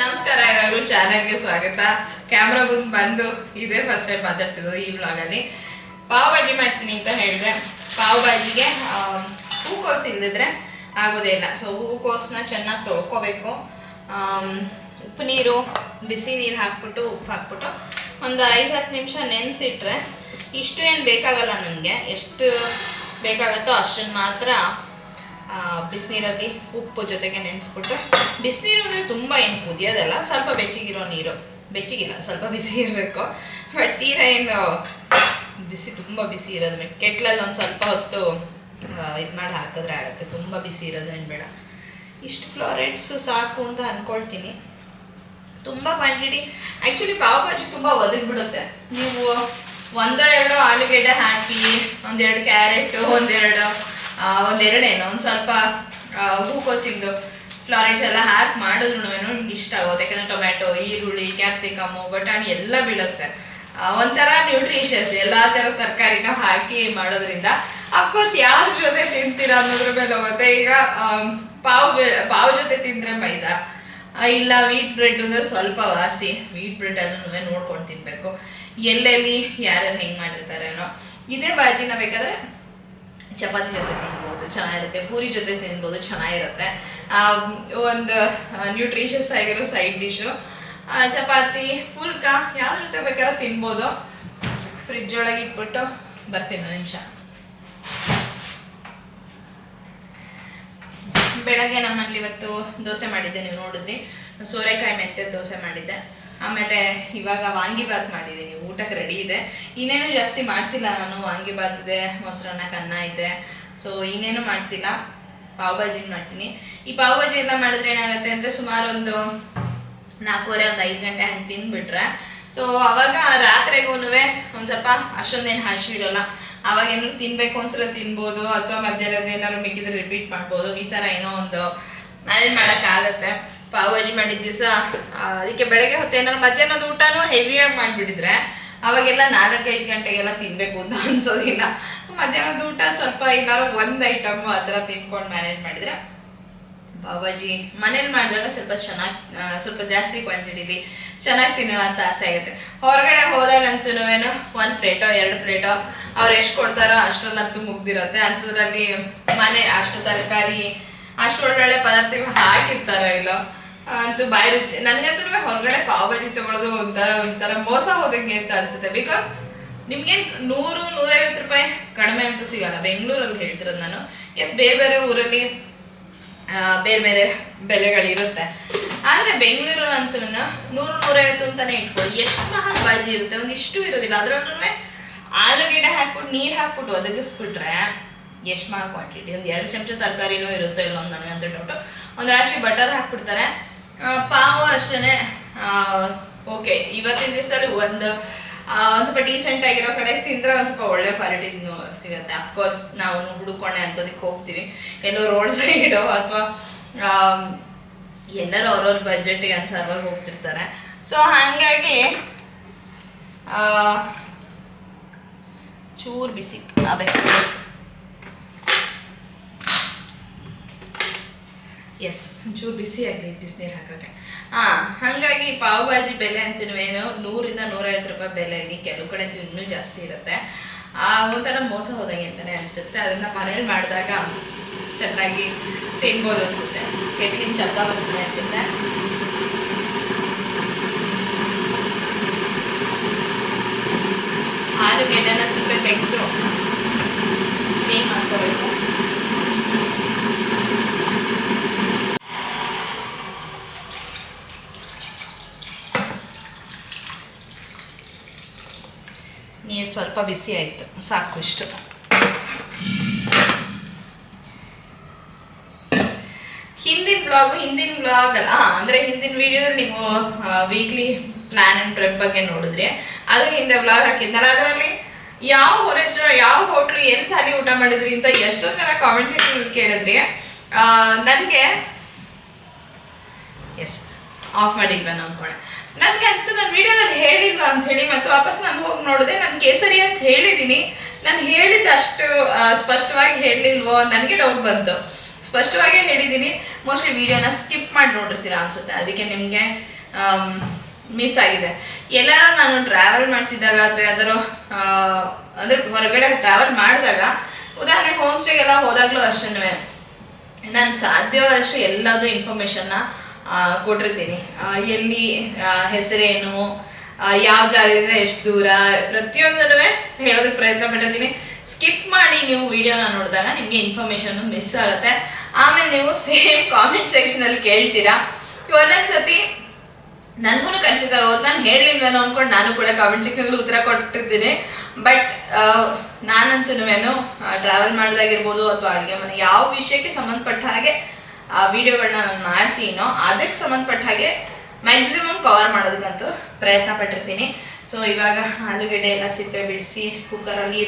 ನಮಸ್ಕಾರ ಎಲ್ಲರಿಗೂ, ಚಾನಲ್ಗೆ ಸ್ವಾಗತ. ಕ್ಯಾಮ್ರಾ ಮುಂದೆ ಬಂದು ಇದೇ ಫಸ್ಟ್ ಟೈಮ್ ಮಾತಾಡ್ತಿರೋದು ಈ ವ್ಲಾಗಲ್ಲಿ. ಪಾವ್ ಭಾಜಿ ಮಾಡ್ತೀನಿ ಅಂತ ಹೇಳಿದೆ. ಪಾವ್ ಭಾಜಿಗೆ ಹೂಕೋಸು ಇಲ್ಲದಿದ್ರೆ ಆಗೋದೇ ಇಲ್ಲ. ಸೊ ಹೂಕೋಸನ್ನ ಚೆನ್ನಾಗಿ ತೊಳ್ಕೊಬೇಕು. ಉಪ್ಪು ನೀರು, ಬಿಸಿ ನೀರು ಹಾಕ್ಬಿಟ್ಟು ಉಪ್ಪು ಹಾಕ್ಬಿಟ್ಟು ಒಂದು 5-10 ನಿಮಿಷ ನೆನೆಸಿಟ್ರೆ ಇಷ್ಟು ಏನು ಬೇಕಾಗಲ್ಲ. ನನಗೆ ಎಷ್ಟು ಬೇಕಾಗುತ್ತೋ ಅಷ್ಟನ್ನು ಮಾತ್ರ ಬಿಸಿನೀರಲ್ಲಿ ಉಪ್ಪು ಜೊತೆಗೆ ನೆನೆಸ್ಬಿಟ್ಟು, ಬಿಸಿನೀರು ಅಂದರೆ ತುಂಬ ಏನು ಕುದಿಯೋದಲ್ಲ, ಸ್ವಲ್ಪ ಬೆಚ್ಚಗಿರೋ ನೀರು, ಬೆಚ್ಚಗಿಲ್ಲ ಸ್ವಲ್ಪ ಬಿಸಿ ಇರಬೇಕು. ಬಟ್ ತೀರ ಏನು ಬಿಸಿ ತುಂಬ ಬಿಸಿ ಇರೋದು ಕೆಟ್ಲಲ್ಲಿ ಒಂದು ಸ್ವಲ್ಪ ಹೊತ್ತು ಇದು ಮಾಡಿ ಹಾಕಿದ್ರೆ ಆಗುತ್ತೆ. ತುಂಬ ಬಿಸಿ ಇರೋದು ಏನು ಬೇಡ. ಇಷ್ಟು ಫ್ಲೋರೆಟ್ಸು ಸಾಕು ಅಂತ ಅಂದ್ಕೊಳ್ತೀನಿ. ತುಂಬ ಕ್ವಾಂಟಿಟಿ ಆ್ಯಕ್ಚುಲಿ ಪಾವ್ ಭಾಜಿ ತುಂಬ ಒದಗಿಬಿಡುತ್ತೆ. ನೀವು 1-2 ಆಲೂಗೆಡ್ಡೆ ಹಾಕಿ, 1-2 ಕ್ಯಾರೆಟು, ಒಂದೆರಡೇನೋ ಒಂದು ಸ್ವಲ್ಪ ಹೂಕೋಸಿಂದು ಫ್ಲಾರೆಟ್ಸ್ ಎಲ್ಲ ಹಾಕಿ ಮಾಡಿದ್ರು ನಿಮ್ಗೆ ಇಷ್ಟ ಆಗುತ್ತೆ. ಯಾಕಂದರೆ ಟೊಮ್ಯಾಟೊ, ಈರುಳ್ಳಿ, ಕ್ಯಾಪ್ಸಿಕಮ್ಮು, ಬಟಾಣಿ ಎಲ್ಲ ಬೀಳುತ್ತೆ. ಒಂಥರ ನ್ಯೂಟ್ರಿಷಿಯಸ್. ಎಲ್ಲ ಥರ ತರಕಾರಿನ ಹಾಕಿ ಮಾಡೋದ್ರಿಂದ ಅಫ್ಕೋರ್ಸ್ ಯಾವ್ದ್ರ ಜೊತೆ ತಿಂತೀರಾ ಅನ್ನೋದ್ರ ಮೇಲೆ ಹೋಗುತ್ತೆ. ಈಗ ಪಾವ್ ಜೊತೆ ತಿಂದರೆ ಮೈದಾ, ಇಲ್ಲ ವೀಟ್ ಬ್ರೆಡ್ ಅಂದರೆ ಸ್ವಲ್ಪ ವಾಸಿ. ವೀಟ್ ಬ್ರೆಡ್ ಅದನ್ನು ನೋಡ್ಕೊಂಡು ತಿನ್ನಬೇಕು. ಎಲ್ಲೆಲ್ಲಿ ಯಾರ್ಯಾರು ಹೆಂಗೆ ಮಾಡಿರ್ತಾರೇನೋ. ಇದೇ ಬಾಜಿನ ಬೇಕಾದರೆ ಚಪಾತಿ ಜೊತೆ ತಿನ್ಬೋದು, ಚೆನ್ನಾಗಿರುತ್ತೆ. ಪೂರಿ ಜೊತೆ ತಿನ್ಬೋದು, ಚೆನ್ನಾಗಿರುತ್ತೆ. ಒಂದು ನ್ಯೂಟ್ರಿಷಿಯಸ್ ಆಗಿರೋ ಸೈಡ್ ಡಿಶ್ಶು. ಚಪಾತಿ, ಫುಲ್ಕ ಯಾವ್ದ್ರ ಜೊತೆ ಬೇಕಾದ್ರೂ ತಿನ್ಬೋದು. ಫ್ರಿಜ್ ಒಳಗೆ ಇಟ್ಬಿಟ್ಟು ಬರ್ತೀನಿ 1 ನಿಮಿಷ. ಬೆಳಗ್ಗೆ ನಮ್ಮಲ್ಲಿ ಇವತ್ತು ದೋಸೆ ಮಾಡಿದ್ದೆ, ನೀವು ನೋಡಿದ್ರಿ. ಸೋರೆಕಾಯಿ ಮೆತ್ತೆ ದೋಸೆ ಮಾಡಿದ್ದೆ. ಆಮೇಲೆ ಇವಾಗ ವಾಂಗಿಬಾತ್ ಮಾಡಿದ್ದೀನಿ. ಊಟಕ್ಕೆ ರೆಡಿ ಇದೆ. ಇನ್ನೇನು ಜಾಸ್ತಿ ಮಾಡ್ತಿಲ್ಲ ನಾನು. ವಾಂಗಿಬಾತ್ ಇದೆ, ಮೊಸರನ್ನ, ಅನ್ನ ಇದೆ. ಸೊ ಇನ್ನೇನು ಮಾಡ್ತಿಲ್ಲ. ಪಾವ್ ಭಾಜಿ ಮಾಡ್ತೀನಿ. ಈ ಪಾವ್ ಭಾಜಿ ಎಲ್ಲ ಮಾಡಿದ್ರೆ ಏನಾಗುತ್ತೆ ಅಂದರೆ ಸುಮಾರು ಒಂದು 4:30-5 ಗಂಟೆ ಹಂಗೆ ತಿಂದ್ಬಿಟ್ರೆ, ಸೊ ಅವಾಗ ರಾತ್ರಿಗೂ ಒಂದು ಸ್ವಲ್ಪ ಅಷ್ಟೊಂದೇನು ಹಸಿವಿರಲ್ಲ. ಅವಾಗ ಏನಾದ್ರು ತಿನ್ಬೇಕು ಅನ್ಸಲ ತಿನ್ಬೋದು, ಅಥವಾ ಮಧ್ಯಾಹ್ನದ ಏನಾದ್ರು ಮಿಕ್ಕಿದ್ರೆ ರಿಪೀಟ್ ಮಾಡ್ಬೋದು. ಈ ಥರ ಏನೋ ಒಂದು ಮ್ಯಾನೇಜ್ ಮಾಡೋಕ್ಕಾಗತ್ತೆ. ಪಾವ್ ಭಾಜಿ ಮಾಡಿದ ದಿವಸ ಅದಕ್ಕೆ ಬೆಳಗ್ಗೆ ಹೊತ್ತು ಏನಾದ್ರು ಮಧ್ಯಾಹ್ನದ ಊಟನೂ ಹೆವಿಯಾಗಿ ಮಾಡಿಬಿಟ್ಟಿದ್ರೆ ಅವಾಗೆಲ್ಲ 4-5 ಗಂಟೆಗೆಲ್ಲ ತಿನ್ನಬೇಕು ಅಂತ ಅನ್ಸೋದಿಲ್ಲ. ಮಧ್ಯಾಹ್ನದ ಊಟ ಸ್ವಲ್ಪ ಏನಾದ್ರು ಒಂದು ಐಟಮು ಆ ಥರ ತಿನ್ಕೊಂಡು ಮ್ಯಾನೇಜ್ ಮಾಡಿದರೆ ಪಾವ್ ಭಾಜಿ ಮನೇಲಿ ಮಾಡಿದಾಗ ಸ್ವಲ್ಪ ಜಾಸ್ತಿ ಕ್ವಾಂಟಿಟಿಲಿ ಚೆನ್ನಾಗಿ ತಿನ್ನೋಣ ಅಂತ ಆಸೆ ಆಗುತ್ತೆ. ಹೊರಗಡೆ ಹೋದಾಗಂತೂ 1 ಪ್ಲೇಟೋ 2 ಪ್ಲೇಟೋ ಅವ್ರು ಎಷ್ಟು ಕೊಡ್ತಾರೋ ಅಷ್ಟರಲ್ಲಂತೂ ಮುಗ್ದಿರುತ್ತೆ. ಅಂಥದ್ರಲ್ಲಿ ಮನೆ ಅಷ್ಟು ತರಕಾರಿ, ಅಷ್ಟು ಒಳ್ಳೊಳ್ಳೆ ಪದಾರ್ಥಗಳು ಹಾಕಿರ್ತಾರೋ ಇಲ್ಲೋ ಅಂತೂ ಬಾಯಿ ರುಚಿ. ನನಗಂತೂ ಹೊರಗಡೆ ಪಾವ್ ಭಾಜಿ ತೊಗೊಳೋದು ಒಂಥರ ಮೋಸ ಹೋದಂಗೆ ಅಂತ ಅನ್ಸುತ್ತೆ. ಬಿಕಾಸ್ ನಿಮ್ಗೇನು 100-150 ರೂಪಾಯಿ ಕಡಿಮೆ ಅಂತೂ ಸಿಗಲ್ಲ. ಬೆಂಗಳೂರಲ್ಲಿ ಹೇಳ್ತಿರೋದು ನಾನು. ಬೇರೆ ಬೇರೆ ಊರಲ್ಲಿ ಬೇರೆ ಬೇರೆ ಬೆಲೆಗಳಿರುತ್ತೆ. ಆದರೆ ಬೆಂಗಳೂರಲ್ಲಂತೂ 100-150 ಅಂತಾನೆ ಇಟ್ಕೊಳ್ಳಿ. ಎಷ್ಟು ಮಹಾನ್ ಬಾಜಿ ಇರುತ್ತೆ, ಒಂದಿಷ್ಟು ಇರೋದಿಲ್ಲ. ಅದರಲ್ಲೂ ಆಲೂಗೆಡ್ಡೆ ಹಾಕ್ಬಿಟ್ಟು ನೀರು ಹಾಕ್ಬಿಟ್ಟು ಒದಗಿಸ್ಬಿಟ್ರೆ ಎಷ್ಟು ಮಹಾ ಕ್ವಾಂಟಿಟಿ. ಒಂದು 2 ಚಮಚ ತರಕಾರಿನೂ ಇರುತ್ತೋ ಇಲ್ಲ ಒಂದು ನನಗಂತೂ ಡೌಟು. ಒಂದು ರಾಶಿ ಬಟರ್ ಹಾಕ್ಬಿಡ್ತಾರೆ. ಪಾವು ಅಷ್ಟೇ. ಓಕೆ, ಇವತ್ತಿನ ದಿವಸದಲ್ಲಿ ಒಂದು ಸ್ವಲ್ಪ ಡೀಸೆಂಟ್ ಆಗಿರೋ ಕಡೆ ತಿಂದರೆ ಒಂದು ಸ್ವಲ್ಪ ಒಳ್ಳೆ ಕ್ವಾಲಿಟಿ ಸಿಗುತ್ತೆ. ಅಫ್ಕೋರ್ಸ್ ನಾವು ಹುಡುಕೊಂಡೆ ಅಂತದಕ್ಕೆ ಹೋಗ್ತೀವಿ, ಎಲ್ಲೋ ರೋಡ್ ಸೈಡು ಅಥವಾ ಎಲ್ಲರೂ ಅವ್ರವ್ರ ಬಜೆಟಿಗೆ ಅನ್ಸರ್ವಾಗಿ ಹೋಗ್ತಿರ್ತಾರೆ. ಸೊ ಹಾಗಾಗಿ ಚೂರು ಬಿಸಿ ಆಗಬೇಕು. ಎಸ್, ಚೂರು ಬಿಸಿ ಆಗಲಿ ಬಿಸಿನೀರು ಹಾಕೋಕ್ಕೆ. ಹಾಗಾಗಿ ಪಾವ್ ಭಾಜಿ ಬೆಲೆ ಅಂತೂ 100-150 ರೂಪಾಯಿ ಬೆಲೆಯಲ್ಲಿ, ಕೆಲವು ಕಡೆ ಇನ್ನೂ ಜಾಸ್ತಿ ಇರುತ್ತೆ. ಒಂಥರ ಮೋಸ ಹೋದಂಗೆ ಅಂತಲೇ ಅನಿಸುತ್ತೆ. ಅದನ್ನು ಮನೇಲಿ ಮಾಡಿದಾಗ ಚೆನ್ನಾಗಿ ತಿನ್ಬೋದು ಅನಿಸುತ್ತೆ. ಕೆಟ್ಲಿನ ಶಬ್ದ ಬರ್ತದೆ ಅನಿಸುತ್ತೆ. ಆಲೂಗೆಡ್ಡೆನ ಸಿಪ್ಪೆ ತೆಗೆದು ಕ್ಲೀನ್ ಮಾಡ್ಕೋಬೇಕು. ನೀರು ಸ್ವಲ್ಪ ಬಿಸಿ ಆಯಿತು, ಸಾಕು ಇಷ್ಟು. ಹಿಂದಿನ ಬ್ಲಾಗ್ ಅಲ್ಲ, ಅಂದರೆ ಹಿಂದಿನ ವಿಡಿಯೋದಲ್ಲಿ ನೀವು ವೀಕ್ಲಿ ಪ್ಲಾನ್ ಆ್ಯಂಡ್ ಪ್ರೆಪ್ ಬಗ್ಗೆ ನೋಡಿದ್ರೆ ಅದು ಹಿಂದೆ ಬ್ಲಾಗ್ ಹಾಕಿದ್ನಲ್ಲ. ಅದರಲ್ಲಿ ಯಾವ ರೆಸ್ಟೋರೆಂಟ್, ಯಾವ ಹೋಟ್ಲು, ಎಲ್ಲಿ ಥಾಲಿ ಊಟ ಮಾಡಿದ್ರಿ ಅಂತ ಎಷ್ಟೋ ಜನ ಕಾಮೆಂಟ್ ಸೆಕ್ಷನ್ ಕೇಳಿದ್ರಿ. ನನಗೆ ಆಫ್ ಮಾಡಿಲ್ವ ಅಂದ್ಕೊಂಡೆ. ನನಗೆ ಅನ್ಸು ನಾನು ವಿಡಿಯೋದಲ್ಲಿ ಹೇಳಿಲ್ವ ಅಂಥೇಳಿ ಮತ್ತು ವಾಪಸ್ ನಾನು ಹೋಗಿ ನೋಡಿದೆ. ನಾನು ಕೇಸರಿ ಅಂತ ಹೇಳಿದ್ದೀನಿ. ನಾನು ಹೇಳಿದ್ದು ಅಷ್ಟು ಸ್ಪಷ್ಟವಾಗಿ ಹೇಳಲಿಲ್ವೋ ನನಗೆ ಡೌಟ್ ಬಂತು. ಸ್ಪಷ್ಟವಾಗೇ ಹೇಳಿದ್ದೀನಿ. ಮೋಸ್ಟ್ಲಿ ವಿಡಿಯೋನ ಸ್ಕಿಪ್ ಮಾಡಿ ನೋಡಿರ್ತೀರಾ ಅನ್ಸುತ್ತೆ, ಅದಕ್ಕೆ ನಿಮಗೆ ಮಿಸ್ ಆಗಿದೆ. ಎಲ್ಲರೂ ನಾನು ಟ್ರಾವೆಲ್ ಮಾಡ್ತಿದ್ದಾಗ ಅಥವಾ ಯಾವ್ದಾರು ಅಂದರೆ ಹೊರಗಡೆ ಟ್ರಾವೆಲ್ ಮಾಡಿದಾಗ, ಉದಾಹರಣೆಗೆ ಹೋಮ್ ಸ್ಟೇಗೆಲ್ಲ ಹೋದಾಗಲೂ ಅಷ್ಟೇ ನಾನು ಸಾಧ್ಯವಾದಷ್ಟು ಎಲ್ಲದೂ ಇನ್ಫಾರ್ಮೇಷನ್ನ ಕೊಟ್ಟಿರ್ತೀನಿ. ಎಲ್ಲಿ ಹೆಸರೇನು, ಯಾವ ಜಾಗದಿಂದ ಎಷ್ಟು ದೂರ, ಪ್ರತಿಯೊಂದೂ ಹೇಳೋದಕ್ಕೆ ಪ್ರಯತ್ನ ಪಟ್ಟಿರ್ತೀನಿ. ಸ್ಕಿಪ್ ಮಾಡಿ ನೀವು ವಿಡಿಯೋನ ನೋಡಿದಾಗ ನಿಮಗೆ ಇನ್ಫಾರ್ಮೇಷನ್ ಮಿಸ್ ಆಗುತ್ತೆ. ಆಮೇಲೆ ನೀವು ಸೇಮ್ ಕಾಮೆಂಟ್ ಸೆಕ್ಷನಲ್ಲಿ ಕೇಳ್ತೀರಾ. ಒಂದೊಂದ್ಸತಿ ನನಗೂ ಕನ್ಫ್ಯೂಸ್ ಆಗೋದು, ನಾನು ಹೇಳಲಿಲ್ವೇನೋ ಅಂದ್ಕೊಂಡು ನಾನು ಕೂಡ ಕಾಮೆಂಟ್ ಸೆಕ್ಷನ್ಗಳು ಉತ್ತರ ಕೊಟ್ಟಿರ್ತೀನಿ. ಬಟ್ ನಾನಂತೂ ಟ್ರಾವೆಲ್ ಮಾಡೋದಾಗಿರ್ಬೋದು ಅಥವಾ ಅಡುಗೆ ಮನೆ ಯಾವ ವಿಷಯಕ್ಕೆ ಸಂಬಂಧಪಟ್ಟ ಹಾಗೆ ವಿಡಿಯೋಗಳನ್ನ ನಾನು ಮಾಡ್ತೀನೋ ಅದಕ್ಕೆ ಸಂಬಂಧಪಟ್ಟ ಹಾಗೆ ಮ್ಯಾಕ್ಸಿಮಮ್ ಕವರ್ ಮಾಡೋದಕ್ಕಂತೂ ಪ್ರಯತ್ನ ಪಟ್ಟಿರ್ತೀನಿ. ಸೊ ಇವಾಗ ಆಲೂಗಡ್ಡೆ ಎಲ್ಲ ಸಿಪ್ಪೆ ಬಿಡಿಸಿ ಕುಕ್ಕರಲ್ಲಿ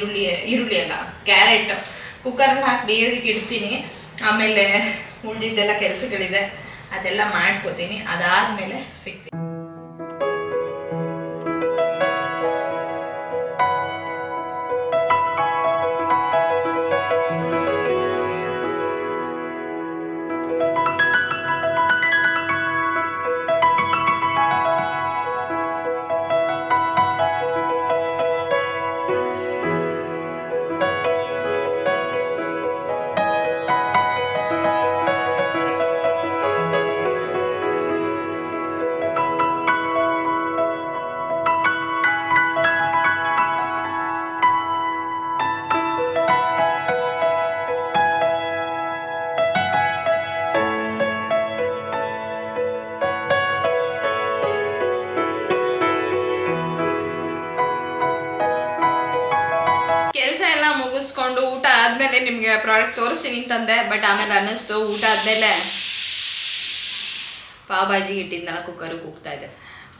ಈರುಳ್ಳಿ ಅಲ್ಲ ಕ್ಯಾರೆಟ್ ಕುಕ್ಕರಲ್ಲಿ ಹಾಕಿ ಬೇಯೋದಕ್ಕೆ ಇಡ್ತೀನಿ. ಆಮೇಲೆ ಉಳಿದಿದ್ದೆಲ್ಲ ಕೆಲಸಗಳಿದೆ, ಅದೆಲ್ಲ ಮಾಡ್ಕೋತೀನಿ. ಅದಾದಮೇಲೆ ಸಿಗ್ತೀನಿ. ಕೆಲಸ ಎಲ್ಲ ಮುಗಿಸ್ಕೊಂಡು ಊಟ ಆದಮೇಲೆ ನಿಮಗೆ ಪ್ರಾಡಕ್ಟ್ ತೋರಿಸ್ತೀನಿ ಅಂತಂದೆ. ಬಟ್ ಆಮೇಲೆ ಅನ್ನಿಸ್ತು ಊಟ ಆದಮೇಲೆ ಪಾವ್ ಭಾಜಿ ಇಟ್ಟಿದ್ದೆಲ್ಲ ಕುಕ್ಕರಿಗೆ ಹೋಗ್ತಾ ಇದೆ.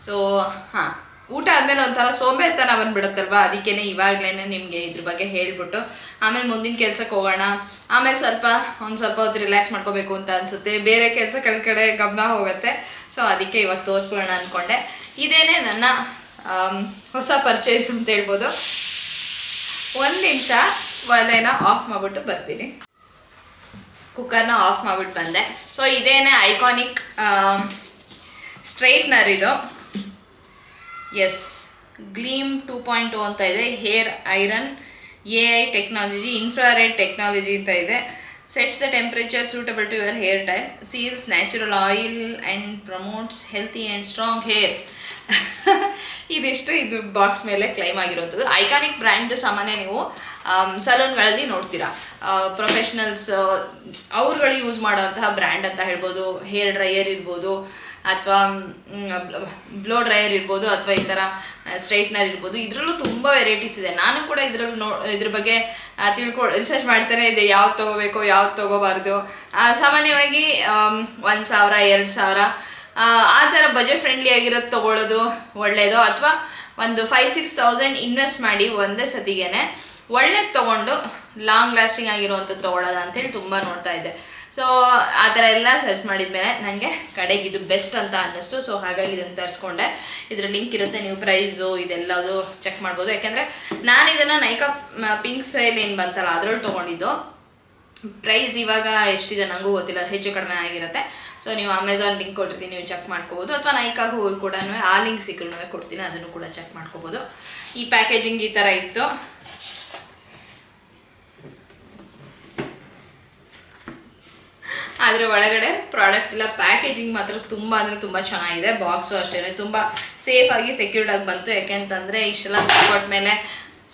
ಸೊ ಹಾಂ, ಊಟ ಆದಮೇಲೆ ಒಂಥರ ಸೋಂಬೇರಿತನ ಬಂದುಬಿಡುತ್ತಲ್ವ, ಅದಕ್ಕೇ ಇವಾಗಲೇ ನಿಮಗೆ ಇದ್ರ ಬಗ್ಗೆ ಹೇಳಿಬಿಟ್ಟು ಆಮೇಲೆ ಮುಂದಿನ ಕೆಲಸಕ್ಕೆ ಹೋಗೋಣ. ಆಮೇಲೆ ಒಂದು ಸ್ವಲ್ಪ ಹೊತ್ತು ರಿಲ್ಯಾಕ್ಸ್ ಮಾಡ್ಕೋಬೇಕು ಅಂತ ಅನಿಸುತ್ತೆ, ಬೇರೆ ಕೆಲಸಗಳ ಕಡೆ ಗಮನ ಹೋಗುತ್ತೆ. ಸೊ ಅದಕ್ಕೆ ಇವಾಗ ತೋರಿಸ್ಬಿಡೋಣ ಅಂದ್ಕೊಂಡೆ. ಇದೇನೇ ನನ್ನ ಹೊಸ ಪರ್ಚೇಸ್ ಅಂತ ಹೇಳ್ಬೋದು. ಒಂದು ನಿಮಿಷ ಒಲೆನ ಆಫ್ ಮಾಡಿಬಿಟ್ಟು ಬರ್ತೀನಿ. ಕುಕ್ಕರ್ನ ಆಫ್ ಮಾಡಿಬಿಟ್ಟು ಬಂದೆ. ಸೊ ಇದೇನೇ ಐಕಾನಿಕ್ ಸ್ಟ್ರೈಟ್ನರ್ ಇದು. ಎಸ್, ಗ್ಲೀಮ್ 2.0 ಅಂತ ಇದೆ. Hair iron, AI technology, infrared technology ಅಂತ ಇದೆ. Sets the temperature suitable to your hair type, seals natural oil and promotes healthy and strong hair. ಇದು ಬಾಕ್ಸ್ ಮೇಲೆ ಕ್ಲೈಮ್ ಆಗಿರುವಂಥದ್ದು. ಐಕಾನಿಕ್ ಬ್ರ್ಯಾಂಡ್ ಸಾಮಾನ್ಯ ನೀವು ಸಲೂನ್ಗಳಲ್ಲಿ ನೋಡ್ತೀರಾ. ಪ್ರೊಫೆಷ್ನಲ್ಸ್ ಅವ್ರುಗಳು ಯೂಸ್ ಮಾಡೋವಂತಹ ಬ್ರ್ಯಾಂಡ್ ಅಂತ ಹೇಳ್ಬೋದು. ಹೇರ್ ಡ್ರೈಯರ್ ಇರ್ಬೋದು, ಅಥವಾ ಬ್ಲೋ ಡ್ರೈಯರ್ ಇರ್ಬೋದು, ಅಥವಾ ಈ ಥರ ಸ್ಟ್ರೈಟ್ನರ್ ಇರ್ಬೋದು. ಇದರಲ್ಲೂ ತುಂಬ ವೆರೈಟೀಸ್ ಇದೆ. ನಾನು ಕೂಡ ಇದ್ರ ಬಗ್ಗೆ ರಿಸರ್ಚ್ ಮಾಡ್ತಾನೆ ಇದೆ, ಯಾವ್ದು ತೊಗೋಬೇಕು ಯಾವ್ದು ತೊಗೋಬಾರ್ದು. ಸಾಮಾನ್ಯವಾಗಿ 1,000 2,000 ಆ ಥರ ಬಜೆಟ್ ಫ್ರೆಂಡ್ಲಿ ಆಗಿರೋದು ತೊಗೊಳ್ಳೋದು ಒಳ್ಳೆಯದು. ಅಥವಾ ಒಂದು 5,000-6,000 ಇನ್ವೆಸ್ಟ್ ಮಾಡಿ ಒಂದೇ ಸತಿಗೇನೆ ಒಳ್ಳೇದು ತೊಗೊಂಡು ಲಾಂಗ್ ಲಾಸ್ಟಿಂಗ್ ಆಗಿರುವಂಥದ್ದು ತೊಗೊಳ್ಳೋದ ಅಂತೇಳಿ ತುಂಬ ನೋಡ್ತಾ ಇದ್ದೆ. ಸೊ ಆ ಥರ ಎಲ್ಲ ಸರ್ಚ್ ಮಾಡಿದ್ಮೇಲೆ ನನಗೆ ಕಡೆಗೆ ಇದು ಬೆಸ್ಟ್ ಅಂತ ಅನ್ನಿಸ್ತು. ಸೊ ಹಾಗಾಗಿ ಇದನ್ನು ತರಿಸ್ಕೊಂಡೆ. ಇದರ ಲಿಂಕ್ ಇರುತ್ತೆ, ನೀವು ಪ್ರೈಸು ಇದೆಲ್ಲದು ಚೆಕ್ ಮಾಡ್ಬೋದು. ಯಾಕೆಂದರೆ ನಾನು ಇದನ್ನು ನೈಕಾ ಪಿಂಕ್ ಸೇಲ್ ಏನು ಬಂತಲ್ಲ ಅದರಲ್ಲಿ ತೊಗೊಂಡಿದ್ದು. ಪ್ರೈಸ್ ಇವಾಗ ಎಷ್ಟಿದೆ ನನಗೂ ಗೊತ್ತಿಲ್ಲ, ಹೆಚ್ಚು ಕಡಿಮೆ ಆಗಿರುತ್ತೆ. ಸೊ ನೀವು ಅಮೆಝಾನ್ ಲಿಂಕ್ ಕೊಟ್ಟಿರ್ತೀನಿ, ನೀವು ಚೆಕ್ ಮಾಡ್ಕೋಬೋದು. ಅಥವಾ ನೈಕಾಗೆ ಹೋಗಿ ಕೂಡ ಆ ಲಿಂಕ್ ಸಿಕ್ಕರೂ ಕೊಡ್ತೀನಿ, ಅದನ್ನು ಕೂಡ ಚೆಕ್ ಮಾಡ್ಕೋಬೋದು. ಈ ಪ್ಯಾಕೇಜಿಂಗ್ ಈ ಥರ ಇತ್ತು. ಆದರೆ ಒಳಗಡೆ ಪ್ರಾಡಕ್ಟ್ ಇಲ್ಲ. ಪ್ಯಾಕೇಜಿಂಗ್ ಮಾತ್ರ ತುಂಬ ಅಂದರೆ ತುಂಬ ಚೆನ್ನಾಗಿದೆ. ಬಾಕ್ಸು ಅಷ್ಟೇ ತುಂಬ ಸೇಫಾಗಿ ಸೆಕ್ಯೂರ್ಡಾಗಿ ಬಂತು. ಯಾಕೆಂತಂದರೆ ಇಷ್ಟೆಲ್ಲ ಕೊಟ್ಟ ಮೇಲೆ,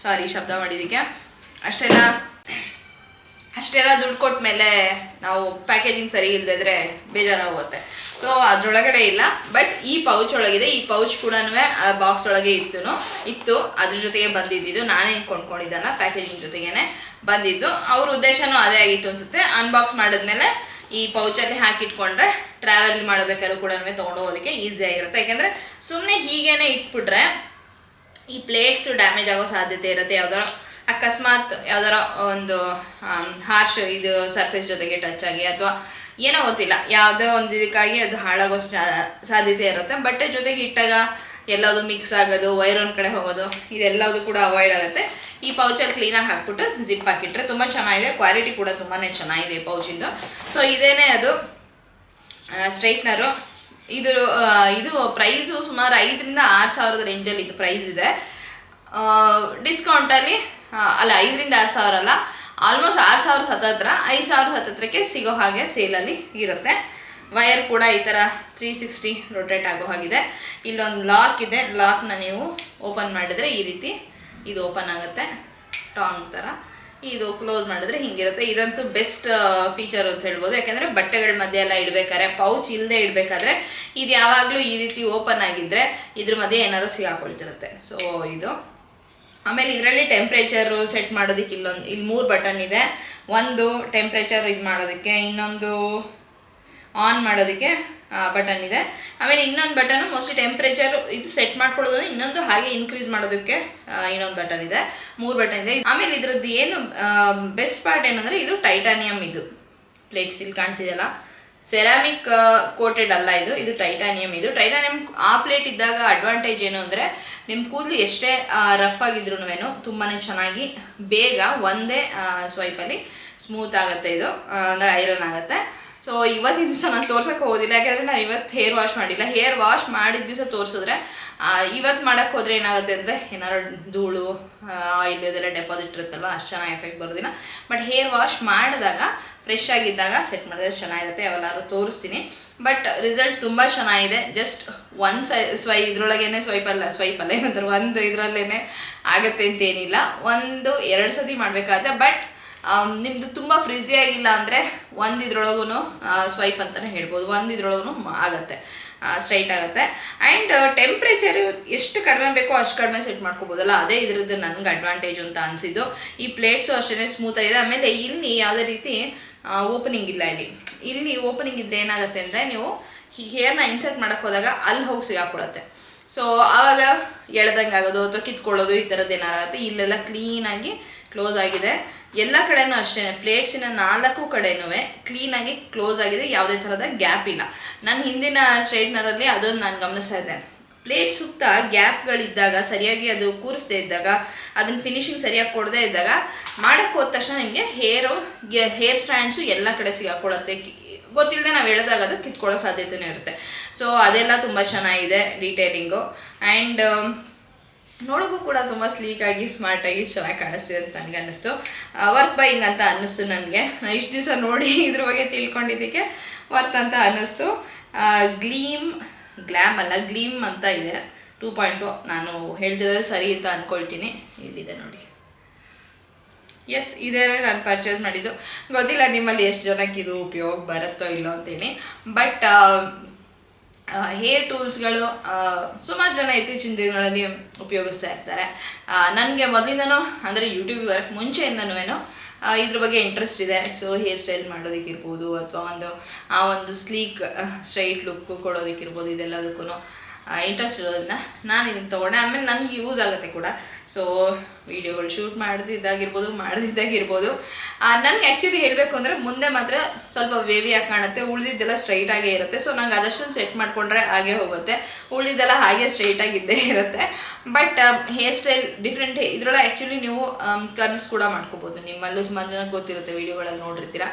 ಸಾರಿ ಶಬ್ದ ಮಾಡಿದ್ದಕ್ಕೆ, ಅಷ್ಟೆಲ್ಲ ದುಡ್ಡು ಕೊಟ್ಟ ಮೇಲೆ ನಾವು ಪ್ಯಾಕೇಜಿಂಗ್ ಸರಿ ಇಲ್ಲದಿದ್ರೆ ಬೇಜಾರಾಗುತ್ತೆ. ಸೊ ಅದರೊಳಗಡೆ ಇಲ್ಲ. ಬಟ್ ಈ ಪೌಚ್ ಒಳಗಿದೆ. ಈ ಪೌಚ್ ಕೂಡ ಬಾಕ್ಸ್ ಒಳಗೆ ಇತ್ತು. ಅದ್ರ ಜೊತೆಗೆ ಬಂದಿದ್ದು, ನಾನೇ ಕೊಂಡ್ಕೊಂಡಿದ್ದಲ್ಲ, ಪ್ಯಾಕೇಜಿಂಗ್ ಜೊತೆಗೇ ಬಂದಿದ್ದು. ಅವ್ರ ಉದ್ದೇಶನೂ ಅದೇ ಆಗಿತ್ತು ಅನಿಸುತ್ತೆ. ಅನ್ಬಾಕ್ಸ್ ಮಾಡಿದ್ಮೇಲೆ ಈ ಪೌಚಲ್ಲಿ ಹಾಕಿಟ್ಕೊಂಡ್ರೆ ಟ್ರಾವೆಲ್ ಮಾಡಬೇಕಾದ್ರೂ ಕೂಡ ತೊಗೊಂಡೋಗೋದಕ್ಕೆ ಈಸಿ ಆಗಿರುತ್ತೆ. ಯಾಕೆಂದರೆ ಸುಮ್ಮನೆ ಹೀಗೇನೆ ಇಟ್ಬಿಟ್ರೆ ಈ ಪ್ಲೇಟ್ಸು ಡ್ಯಾಮೇಜ್ ಆಗೋ ಸಾಧ್ಯತೆ ಇರುತ್ತೆ. ಯಾವ್ದಾರ ಅಕಸ್ಮಾತ್ ಯಾವ್ದಾರ ಒಂದು ಹಾರ್ಶ್ ಇದು ಸರ್ಫೇಸ್ ಜೊತೆಗೆ ಟಚ್ ಆಗಿ ಅಥವಾ ಏನೋ ಗೊತ್ತಿಲ್ಲ, ಯಾವುದೋ ಒಂದು ಇದಕ್ಕಾಗಿ ಅದು ಹಾಳಾಗೋ ಸಾಧ್ಯತೆ ಇರುತ್ತೆ. ಬಟ್ಟೆ ಜೊತೆಗೆ ಇಟ್ಟಾಗ ಎಲ್ಲದು ಮಿಕ್ಸ್ ಆಗೋದು, ವೈರ್ ಒಂದು ಕಡೆ ಹೋಗೋದು, ಇದೆಲ್ಲದು ಕೂಡ ಅವಾಯ್ಡ್ ಆಗುತ್ತೆ. ಈ ಪೌಚಲ್ಲಿ ಕ್ಲೀನಾಗಿ ಹಾಕ್ಬಿಟ್ಟು ಜಿಪ್ ಹಾಕಿಟ್ರೆ ತುಂಬ ಚೆನ್ನಾಗಿದೆ. ಕ್ವಾಲಿಟಿ ಕೂಡ ತುಂಬಾ ಚೆನ್ನಾಗಿದೆ ಈ ಪೌಚಿಂದು. ಸೊ ಇದೇನೇ ಅದು ಸ್ಟ್ರೈಟ್ನರು. ಇದು ಪ್ರೈಸು ಸುಮಾರು 5,000-6,000 ರೇಂಜಲ್ಲಿ ಇದು ಪ್ರೈಸ್ ಇದೆ. ಡಿಸ್ಕೌಂಟಲ್ಲಿ ಅಲ್ಲ 5,000-6,000 ಅಲ್ಲ, ಆಲ್ಮೋಸ್ಟ್ 6,000 ಹತ್ತತ್ರ 5,000 ಹತ್ತತ್ರಕ್ಕೆ ಸಿಗೋ ಹಾಗೆ ಸೇಲಲ್ಲಿ ಇರುತ್ತೆ. ವೈರ್ ಕೂಡ ಈ ಥರ 360 ರೊಟೇಟ್ ಆಗೋ ಹಾಗಿದೆ. ಇಲ್ಲೊಂದು ಲಾಕ್ ಇದೆ. ಲಾಕ್ನ ನೀವು ಓಪನ್ ಮಾಡಿದರೆ ಈ ರೀತಿ ಇದು ಓಪನ್ ಆಗುತ್ತೆ, ಟಾಂಗ್ ಥರ. ಇದು ಕ್ಲೋಸ್ ಮಾಡಿದ್ರೆ ಹಿಂಗಿರುತ್ತೆ. ಇದಂತೂ ಬೆಸ್ಟ್ ಫೀಚರ್ ಅಂತ ಹೇಳ್ಬೋದು. ಯಾಕೆಂದರೆ ಬಟ್ಟೆಗಳ ಮಧ್ಯೆ ಎಲ್ಲ ಇಡಬೇಕಾದ್ರೆ, ಪೌಚ್ ಇಲ್ಲದೆ ಇಡಬೇಕಾದ್ರೆ ಇದು ಯಾವಾಗಲೂ ಈ ರೀತಿ ಓಪನ್ ಆಗಿದ್ದರೆ ಇದ್ರ ಮಧ್ಯೆ ಏನಾದ್ರು ಸಿಗಾಕೊಳ್ತಿರುತ್ತೆ. ಸೊ ಇದು ಆಮೇಲೆ ಇದರಲ್ಲಿ ಟೆಂಪ್ರೇಚರು ಸೆಟ್ ಮಾಡೋದಕ್ಕೆ ಇಲ್ಲಿ 3 ಬಟನ್ ಇದೆ. ಒಂದು ಟೆಂಪ್ರೇಚರ್ ಇದು ಮಾಡೋದಕ್ಕೆ, ಇನ್ನೊಂದು ಆನ್ ಮಾಡೋದಕ್ಕೆ ಬಟನ್ ಇದೆ. ಆಮೇಲೆ ಇನ್ನೊಂದು ಬಟನು ಮೋಸ್ಟ್ಲಿ ಟೆಂಪ್ರೇಚರ್ ಇದು ಸೆಟ್ ಮಾಡ್ಕೊಳ್ಳೋದು, ಇನ್ನೊಂದು ಹಾಗೆ ಇನ್ಕ್ರೀಸ್ ಮಾಡೋದಕ್ಕೆ ಇನ್ನೊಂದು ಬಟನ್ ಇದೆ. 3 ಬಟನ್ ಇದೆ. ಆಮೇಲೆ ಇದ್ರದ್ದು ಏನು ಬೆಸ್ಟ್ ಪಾರ್ಟ್ ಏನಂದರೆ ಇದು ಟೈಟಾನಿಯಮ್. ಇದು ಪ್ಲೇಟ್ಸ್ ಇಲ್ಲಿ ಕಾಣ್ತಿದೆಯಲ್ಲ, ಸೆರಾಮಿಕ್ ಕೋಟೆಡ್ ಅಲ್ಲ, ಇದು ಟೈಟಾನಿಯಮ್. ಇದು ಟೈಟಾನಿಯಮ್ ಆ ಪ್ಲೇಟ್ ಇದ್ದಾಗ ಅಡ್ವಾಂಟೇಜ್ ಏನು ಅಂದರೆ ನಿಮ್ಮ ಕೂದಲು ಎಷ್ಟೇ ರಫ್ ಆಗಿದ್ರೂ ತುಂಬಾ ಚೆನ್ನಾಗಿ ಬೇಗ ಒಂದೇ ಸ್ವೈಪಲ್ಲಿ ಸ್ಮೂತ್ ಆಗುತ್ತೆ. ಇದು ಅಂದರೆ ಐರನ್ ಆಗುತ್ತೆ. ಸೊ ಇವತ್ತಿನ ದಿವಸ ನಾನು ತೋರ್ಸೋಕೆ ಹೋಗೋದಿಲ್ಲ, ಯಾಕೆಂದರೆ ನಾನು ಇವತ್ತು ಹೇರ್ ವಾಶ್ ಮಾಡಿಲ್ಲ. ಹೇರ್ ವಾಶ್ ಮಾಡಿದ ದಿವಸ ತೋರಿಸಿದ್ರೆ ಇವತ್ತು ಮಾಡೋಕ್ಕೆ ಹೋದರೆ ಏನಾಗುತ್ತೆ ಅಂದರೆ ಏನಾದ್ರು ಧೂಳು, ಆಯಿಲ್ ಇದೆಲ್ಲ ಡೆಪಾಸಿಟ್ ಇರುತ್ತಲ್ವ, ಅಷ್ಟು ಚೆನ್ನಾಗಿ ಎಫೆಕ್ಟ್ ಬರೋದಿಲ್ಲ. ಬಟ್ ಹೇರ್ ವಾಶ್ ಮಾಡಿದಾಗ ಫ್ರೆಶ್ ಆಗಿದ್ದಾಗ ಸೆಟ್ ಮಾಡಿದ್ರೆ ಚೆನ್ನಾಗಿರುತ್ತೆ. ಯಾವೆಲ್ಲಾದ್ರು ತೋರಿಸ್ತೀನಿ. ಬಟ್ ರಿಸಲ್ಟ್ ತುಂಬ ಚೆನ್ನಾಗಿದೆ. ಜಸ್ಟ್ ಒಂದು ಇದ್ರೊಳಗೇನೆ ಸ್ವೈಪಲ್ಲ ಏನಂತಾರೆ, ಒಂದು ಇದರಲ್ಲೇ ಆಗುತ್ತೆ ಅಂತೇನಿಲ್ಲ. 1-2 ಸತಿ ಮಾಡಬೇಕಾಗುತ್ತೆ. ಬಟ್ ನಿಮ್ಮದು ತುಂಬ ಫ್ರಿಝಿ ಆಗಿಲ್ಲ ಅಂದರೆ ಇದ್ರೊಳಗೂ ಸ್ವೈಪ್ ಅಂತಲೇ ಹೇಳ್ಬೋದು. ಇದ್ರೊಳಗೂ ಆಗುತ್ತೆ, ಸ್ಟ್ರೈಟ್ ಆಗುತ್ತೆ. ಆ್ಯಂಡ್ ಟೆಂಪ್ರೇಚರು ಎಷ್ಟು ಕಡಿಮೆ ಬೇಕೋ ಅಷ್ಟು ಕಡಿಮೆ ಸೆಟ್ ಮಾಡ್ಕೋಬೋದಲ್ಲ, ಅದೇ ಇದ್ರದ್ದು ನನಗೆ ಅಡ್ವಾಂಟೇಜ್ ಅಂತ ಅನಿಸಿದ್ದು. ಈ ಪ್ಲೇಟ್ಸು ಅಷ್ಟೇ ಸ್ಮೂತ್ ಆಗಿದೆ. ಆಮೇಲೆ ಇಲ್ಲಿ ಯಾವುದೇ ರೀತಿ ಓಪನಿಂಗ್ ಇಲ್ಲ. ಇಲ್ಲಿ ಓಪನಿಂಗ್ ಇದ್ದರೆ ಏನಾಗುತ್ತೆ ಅಂದರೆ ನೀವು ಹೇರ್ನ ಇನ್ಸರ್ಟ್ ಮಾಡೋಕ್ಕೆ ಹೋದಾಗ ಅಲ್ಲಿ ಹೋಗಿ ಸಿಗಾಕೊಡುತ್ತೆ. ಸೊ ಆವಾಗ ಎಳ್ದಂಗೆ ಆಗೋದು ಅಥವಾ ಕಿತ್ಕೊಳ್ಳೋದು ಈ ಥರದ್ದು ಏನಾಗುತ್ತೆ. ಇಲ್ಲೆಲ್ಲ ಕ್ಲೀನಾಗಿ ಕ್ಲೋಸ್ ಆಗಿದೆ. ಎಲ್ಲ ಕಡೆನೂ ಅಷ್ಟೇ, ಪ್ಲೇಟ್ಸಿನ 4 ಕಡೆನೂ ಕ್ಲೀನಾಗಿ ಕ್ಲೋಸ್ ಆಗಿದೆ. ಯಾವುದೇ ಥರದ ಗ್ಯಾಪ್ ಇಲ್ಲ. ನನ್ನ ಹಿಂದಿನ ಸ್ಟ್ರೈಟ್ನರಲ್ಲಿ ಅದನ್ನು ನಾನು ಗಮನಿಸ್ತಾ ಇದ್ದೆ. ಪ್ಲೇಟ್ ಸುತ್ತ ಗ್ಯಾಪ್ಗಳಿದ್ದಾಗ, ಸರಿಯಾಗಿ ಅದು ಕೂರಿಸ್ದೇ ಇದ್ದಾಗ, ಅದನ್ನು ಫಿನಿಶಿಂಗ್ ಸರಿಯಾಗಿ ಕೊಡದೇ ಇದ್ದಾಗ ಮಾಡೋಕ್ಕೆ ಹೋದ ತಕ್ಷಣ ನಿಮಗೆ ಹೇರ್ ಸ್ಟ್ಯಾಂಡ್ಸು ಎಲ್ಲ ಕಡೆ ಸಿಗಾಕೊಳ್ಳುತ್ತೆ. ಗೊತ್ತಿಲ್ಲದೆ ನಾವು ಎಳೆದಾಗ ಅದು ಕಿತ್ಕೊಳ್ಳೋ ಸಾಧ್ಯತೆಯೂ ಇರುತ್ತೆ. ಸೊ ಅದೆಲ್ಲ ತುಂಬ ಚೆನ್ನಾಗಿದೆ ಡೀಟೇಲಿಂಗು. ಆ್ಯಂಡ್ ನೋಡೋಕ್ಕೂ ಕೂಡ ತುಂಬ ಸ್ಲೀಕಾಗಿ ಸ್ಮಾರ್ಟಾಗಿ ಚೆನ್ನಾಗಿ ಕಾಣಿಸ್ತಿದೆ ಅಂತ ನನಗೆ ಅನ್ನಿಸ್ತು. ವರ್ತ್ ಬೈಯಿಂಗ್ ಅಂತ ಅನ್ನಿಸ್ತು ನನಗೆ. ಇಷ್ಟು ದಿವಸ ನೋಡಿ ಇದ್ರ ಬಗ್ಗೆ ತಿಳ್ಕೊಂಡಿದ್ದಕ್ಕೆ ವರ್ತ್ ಅಂತ ಅನ್ನಿಸ್ತು. ಗ್ಲಾಮ್ ಅಲ್ಲ, ಗ್ಲೀಮ್ ಅಂತ ಇದೆ 2.0. ನಾನು ಹೇಳ್ತಿರೋದು ಸರಿ ಅಂತ ಅಂದ್ಕೊಳ್ತೀನಿ. ಇಲ್ಲಿದೆ ನೋಡಿ. ಎಸ್, ಇದೇ ನಾನು ಪರ್ಚೇಸ್ ಮಾಡಿದ್ದು. ಗೊತ್ತಿಲ್ಲ ನಿಮ್ಮಲ್ಲಿ ಎಷ್ಟು ಜನಕ್ಕೆ ಇದು ಉಪಯೋಗ ಬರುತ್ತೋ ಇಲ್ಲೋ ಅಂತೇಳಿ. ಬಟ್ ಹೇರ್ ಟೂಲ್ಸ್ಗಳು ಸುಮಾರು ಜನ ಇತ್ತೀಚಿನ ದಿನಗಳಲ್ಲಿ ಉಪಯೋಗಿಸ್ತಾ ಇರ್ತಾರೆ. ನನಗೆ ಮೊದಲಿಂದನೂ ಅಂದರೆ ಯೂಟ್ಯೂಬ್ ಬರೋಕ್ಕೆ ಮುಂಚೆಯಿಂದನೂ ಇದ್ರ ಬಗ್ಗೆ ಇಂಟ್ರೆಸ್ಟ್ ಇದೆ. ಸೊ ಹೇರ್ ಸ್ಟೈಲ್ ಮಾಡೋದಕ್ಕಿರ್ಬೋದು ಅಥವಾ ಒಂದು ಸ್ಲೀಕ್ ಸ್ಟ್ರೈಟ್ ಲುಕ್ ಕೊಡೋದಕ್ಕಿರ್ಬೋದು, ಇದೆಲ್ಲದಕ್ಕೂ ಇಂಟ್ರೆಸ್ಟ್ ಇರೋದನ್ನ ನಾನು ಇದನ್ನು ತೊಗೊಂಡೆ. ಆಮೇಲೆ ನನಗೆ ಯೂಸ್ ಆಗುತ್ತೆ ಕೂಡ. ಸೊ ವೀಡಿಯೋಗಳು ಶೂಟ್ ಮಾಡದಿದ್ದಾಗಿರ್ಬೋದು. ನನಗೆ ಆ್ಯಕ್ಚುಲಿ ಹೇಳಬೇಕು ಅಂದರೆ ಮುಂದೆ ಮಾತ್ರ ಸ್ವಲ್ಪ ವೇವಿಯಾಗಿ ಕಾಣುತ್ತೆ, ಉಳಿದಿದ್ದೆಲ್ಲ ಸ್ಟ್ರೈಟಾಗೇ ಇರುತ್ತೆ. ಸೊ ನಂಗೆ ಅದಷ್ಟೊಂದು ಸೆಟ್ ಮಾಡಿಕೊಂಡ್ರೆ ಹಾಗೆ ಹೋಗುತ್ತೆ, ಉಳಿದೆಲ್ಲ ಹಾಗೆ ಸ್ಟ್ರೈಟಾಗಿದ್ದೇ ಇರುತ್ತೆ. ಬಟ್ ಹೇರ್ ಸ್ಟೈಲ್ ಡಿಫ್ರೆಂಟ್ ಇದರೊಳಗೆ ಆ್ಯಕ್ಚುಲಿ ನೀವು ಕರ್ಲ್ಸ್ ಕೂಡ ಮಾಡ್ಕೋಬೋದು. ನಿಮ್ಮಲ್ಲೂ ಸುಮಾರು ಜನಕ್ಕೆ ಗೊತ್ತಿರುತ್ತೆ, ವೀಡಿಯೋಗಳಲ್ಲಿ ನೋಡಿರ್ತೀರ.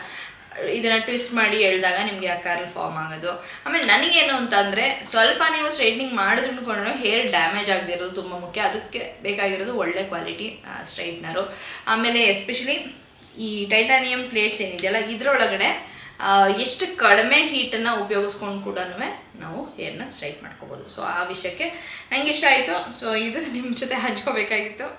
ಇದನ್ನು ಟ್ವಿಸ್ಟ್ ಮಾಡಿ ಎಳೆದಾಗ ನಿಮಗೆ ಆ ಕರ್ಲ್ ಫಾರ್ಮ್ ಆಗೋದು. ಆಮೇಲೆ ನನಗೇನು ಅಂತಂದರೆ ಸ್ವಲ್ಪ ನೀವು ಸ್ಟ್ರೈಟ್ನಿಂಗ್ ಮಾಡಿದ್ರು ಹೇರ್ ಡ್ಯಾಮೇಜ್ ಆಗದಿರೋದು ತುಂಬ ಮುಖ್ಯ. ಅದಕ್ಕೆ ಬೇಕಾಗಿರೋದು ಒಳ್ಳೆ ಕ್ವಾಲಿಟಿ ಸ್ಟ್ರೈಟ್ನರು. ಆಮೇಲೆ ಎಸ್ಪೆಷಲಿ ಈ ಟೈಟಾನಿಯಂ ಪ್ಲೇಟ್ಸ್ ಏನಿದೆಯಲ್ಲ, ಇದರೊಳಗಡೆ ಎಷ್ಟು ಕಡಿಮೆ ಹೀಟನ್ನು ಉಪಯೋಗಿಸ್ಕೊಂಡು ಕೂಡ ನಾವು ಹೇರ್ನ ಸ್ಟ್ರೈಟ್ ಮಾಡ್ಕೋಬೋದು. ಸೊ ಆ ವಿಷಯಕ್ಕೆ ನನಗೆ ಇಷ್ಟ ಆಯಿತು. ಸೊ ಇದು ನಿಮ್ಮ ಜೊತೆ ಹಂಚ್ಕೋಬೇಕಾಗಿತ್ತು.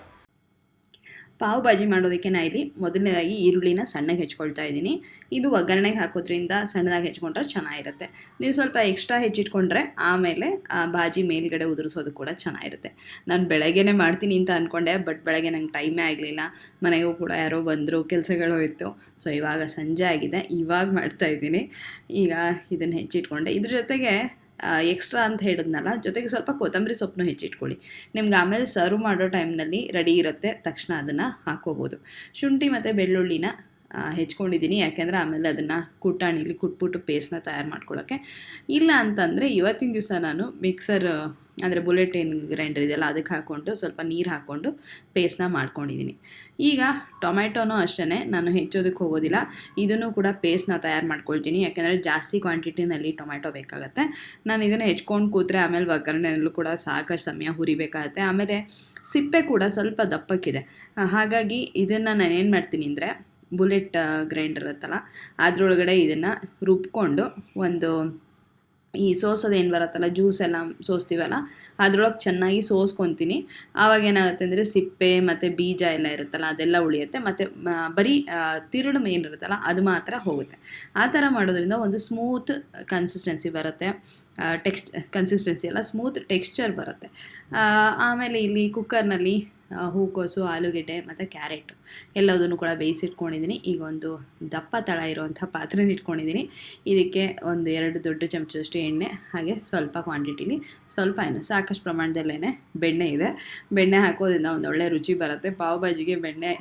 ಪಾವ್ ಭಾಜಿ ಮಾಡೋದಕ್ಕೆ ನಾನು ಇಲ್ಲಿ ಮೊದಲನೇದಾಗಿ ಈರುಳ್ಳಿನ ಸಣ್ಣಗೆ ಹೆಚ್ಕೊಳ್ತಾ ಇದ್ದೀನಿ. ಇದು ಒಗ್ಗರಣೆಗೆ ಹಾಕೋದ್ರಿಂದ ಸಣ್ಣದಾಗಿ ಹೆಚ್ಕೊಂಡ್ರೆ ಚೆನ್ನಾಗಿರುತ್ತೆ. ನೀವು ಸ್ವಲ್ಪ ಎಕ್ಸ್ಟ್ರಾ ಹೆಚ್ಚಿಟ್ಕೊಂಡ್ರೆ ಆಮೇಲೆ ಭಾಜಿ ಮೇಲ್ಗಡೆ ಉದುರಿಸೋದು ಕೂಡ ಚೆನ್ನಾಗಿರುತ್ತೆ. ನಾನು ಬೆಳಗ್ಗೆನೇ ಮಾಡ್ತೀನಿ ಅಂತ ಅಂದ್ಕೊಂಡೆ, ಬಟ್ ಬೆಳಗ್ಗೆ ನಂಗೆ ಟೈಮೇ ಆಗಲಿಲ್ಲ. ಮನೆಗೂ ಕೂಡ ಯಾರೋ ಬಂದರು, ಕೆಲಸಗಳು ಇತ್ತು. ಸೊ ಇವಾಗ ಸಂಜೆ ಆಗಿದೆ, ಇವಾಗ ಮಾಡ್ತಾಯಿದ್ದೀನಿ. ಈಗ ಇದನ್ನು ಹೆಚ್ಚಿಟ್ಕೊಂಡೆ. ಇದ್ರ ಜೊತೆಗೆ ಎಕ್ಸ್ಟ್ರಾ ಅಂತ ಹೇಳಿದ್ನಲ್ಲ, ಜೊತೆಗೆ ಸ್ವಲ್ಪ ಕೊತ್ತಂಬರಿ ಸೊಪ್ಪನ್ನು ಹೆಚ್ಚಿಟ್ಕೊಳ್ಳಿ. ನಿಮ್ಗೆ ಆಮೇಲೆ ಸರ್ವ್ ಮಾಡೋ ಟೈಮ್ನಲ್ಲಿ ರೆಡಿ ಇರುತ್ತೆ, ತಕ್ಷಣ ಅದನ್ನು ಹಾಕೋಬೋದು. ಶುಂಠಿ ಮತ್ತು ಬೆಳ್ಳುಳ್ಳಿನ ಹೆಚ್ಕೊಂಡಿದ್ದೀನಿ, ಯಾಕೆಂದರೆ ಆಮೇಲೆ ಅದನ್ನು ಕುಟ್ಟಾಣಿಲಿ ಕುಟ್ಬಿಟ್ಟು ಪೇಸ್ಟ್ನ ತಯಾರು ಮಾಡ್ಕೊಳ್ಳೋಕ್ಕೆ. ಇಲ್ಲ ಅಂತಂದರೆ ಇವತ್ತಿನ ದಿವಸ ನಾನು ಅಂದರೆ ಬುಲೆಟ್ ಏನು ಗ್ರೈಂಡರ್ ಇದೆಯಲ್ಲ ಅದಕ್ಕೆ ಹಾಕ್ಕೊಂಡು ಸ್ವಲ್ಪ ನೀರು ಹಾಕ್ಕೊಂಡು ಪೇಸ್ಟ್ನ ಮಾಡ್ಕೊಂಡಿದ್ದೀನಿ. ಈಗ ಟೊಮೆಟೊನೂ ಅಷ್ಟೇ ನಾನು ಹೆಚ್ಚೋದಕ್ಕೆ ಹೋಗೋದಿಲ್ಲ, ಇದನ್ನು ಕೂಡ ಪೇಸ್ಟ್ನ ತಯಾರು ಮಾಡ್ಕೊಳ್ತೀನಿ. ಯಾಕೆಂದರೆ ಜಾಸ್ತಿ ಕ್ವಾಂಟಿಟಿನಲ್ಲಿ ಟೊಮೆಟೊ ಬೇಕಾಗುತ್ತೆ. ನಾನು ಇದನ್ನು ಹೆಚ್ಕೊಂಡು ಕೂತ್ರೆ ಆಮೇಲೆ ಒಗ್ಗರಣೆಯಲ್ಲೂ ಕೂಡ ಸಾಕಷ್ಟು ಸಮಯ ಹುರಿಬೇಕಾಗತ್ತೆ. ಆಮೇಲೆ ಸಿಪ್ಪೆ ಕೂಡ ಸ್ವಲ್ಪ ದಪ್ಪಕ್ಕಿದೆ, ಹಾಗಾಗಿ ಇದನ್ನು ನಾನು ಏನು ಮಾಡ್ತೀನಿ ಅಂದರೆ ಬುಲೆಟ್ ಗ್ರೈಂಡರ್ ಇರುತ್ತಲ್ಲ ಅದರೊಳಗಡೆ ಇದನ್ನು ರುಬ್ಕೊಂಡು ಒಂದು ಈ ಸೋಸೋದು ಏನು ಬರುತ್ತಲ್ಲ ಜ್ಯೂಸ್ ಎಲ್ಲ ಸೋಸ್ತೀವಲ್ಲ ಅದರೊಳಗೆ ಚೆನ್ನಾಗಿ ಸೋಸ್ಕೊತೀನಿ. ಆವಾಗ ಏನಾಗುತ್ತೆ ಅಂದರೆ ಸಿಪ್ಪೆ ಮತ್ತು ಬೀಜ ಎಲ್ಲ ಇರುತ್ತಲ್ಲ ಅದೆಲ್ಲ ಉಳಿಯುತ್ತೆ, ಮತ್ತು ಬರೀ ತಿರುಳು ಮೇನ್ ಇರುತ್ತಲ್ಲ ಅದು ಮಾತ್ರ ಹೋಗುತ್ತೆ. ಆ ಥರ ಮಾಡೋದ್ರಿಂದ ಒಂದು ಸ್ಮೂತ್ ಕನ್ಸಿಸ್ಟೆನ್ಸಿ ಬರುತ್ತೆ, ಕನ್ಸಿಸ್ಟೆನ್ಸಿ ಎಲ್ಲ ಸ್ಮೂತ್ ಟೆಕ್ಸ್ಚರ್ ಬರುತ್ತೆ. ಆಮೇಲೆ ಇಲ್ಲಿ ಕುಕ್ಕರ್ನಲ್ಲಿ ಹೂಕೋಸು, ಆಲೂಗೆಡ್ಡೆ ಮತ್ತು ಕ್ಯಾರೆಟು ಎಲ್ಲದನ್ನು ಕೂಡ ಬೇಯಿಸಿಟ್ಕೊಂಡಿದ್ದೀನಿ. ಈಗ ಒಂದು ದಪ್ಪ ತಳ ಇರುವಂಥ ಪಾತ್ರೆನ ಇಟ್ಕೊಂಡಿದ್ದೀನಿ. ಇದಕ್ಕೆ ಒಂದು 2 ದೊಡ್ಡ ಚಮಚದಷ್ಟು ಎಣ್ಣೆ, ಹಾಗೆ ಸ್ವಲ್ಪ ಕ್ವಾಂಟಿಟಿಲಿ ಸ್ವಲ್ಪ ಸಾಕಷ್ಟು ಪ್ರಮಾಣದಲ್ಲೇ ಬೆಣ್ಣೆ ಇದೆ. ಬೆಣ್ಣೆ ಹಾಕೋದ್ರಿಂದ ಒಂದು ಒಳ್ಳೆ ರುಚಿ ಬರುತ್ತೆ. ಪಾವ್ ಭಾಜಿಗೆ ಬೆಣ್ಣೆ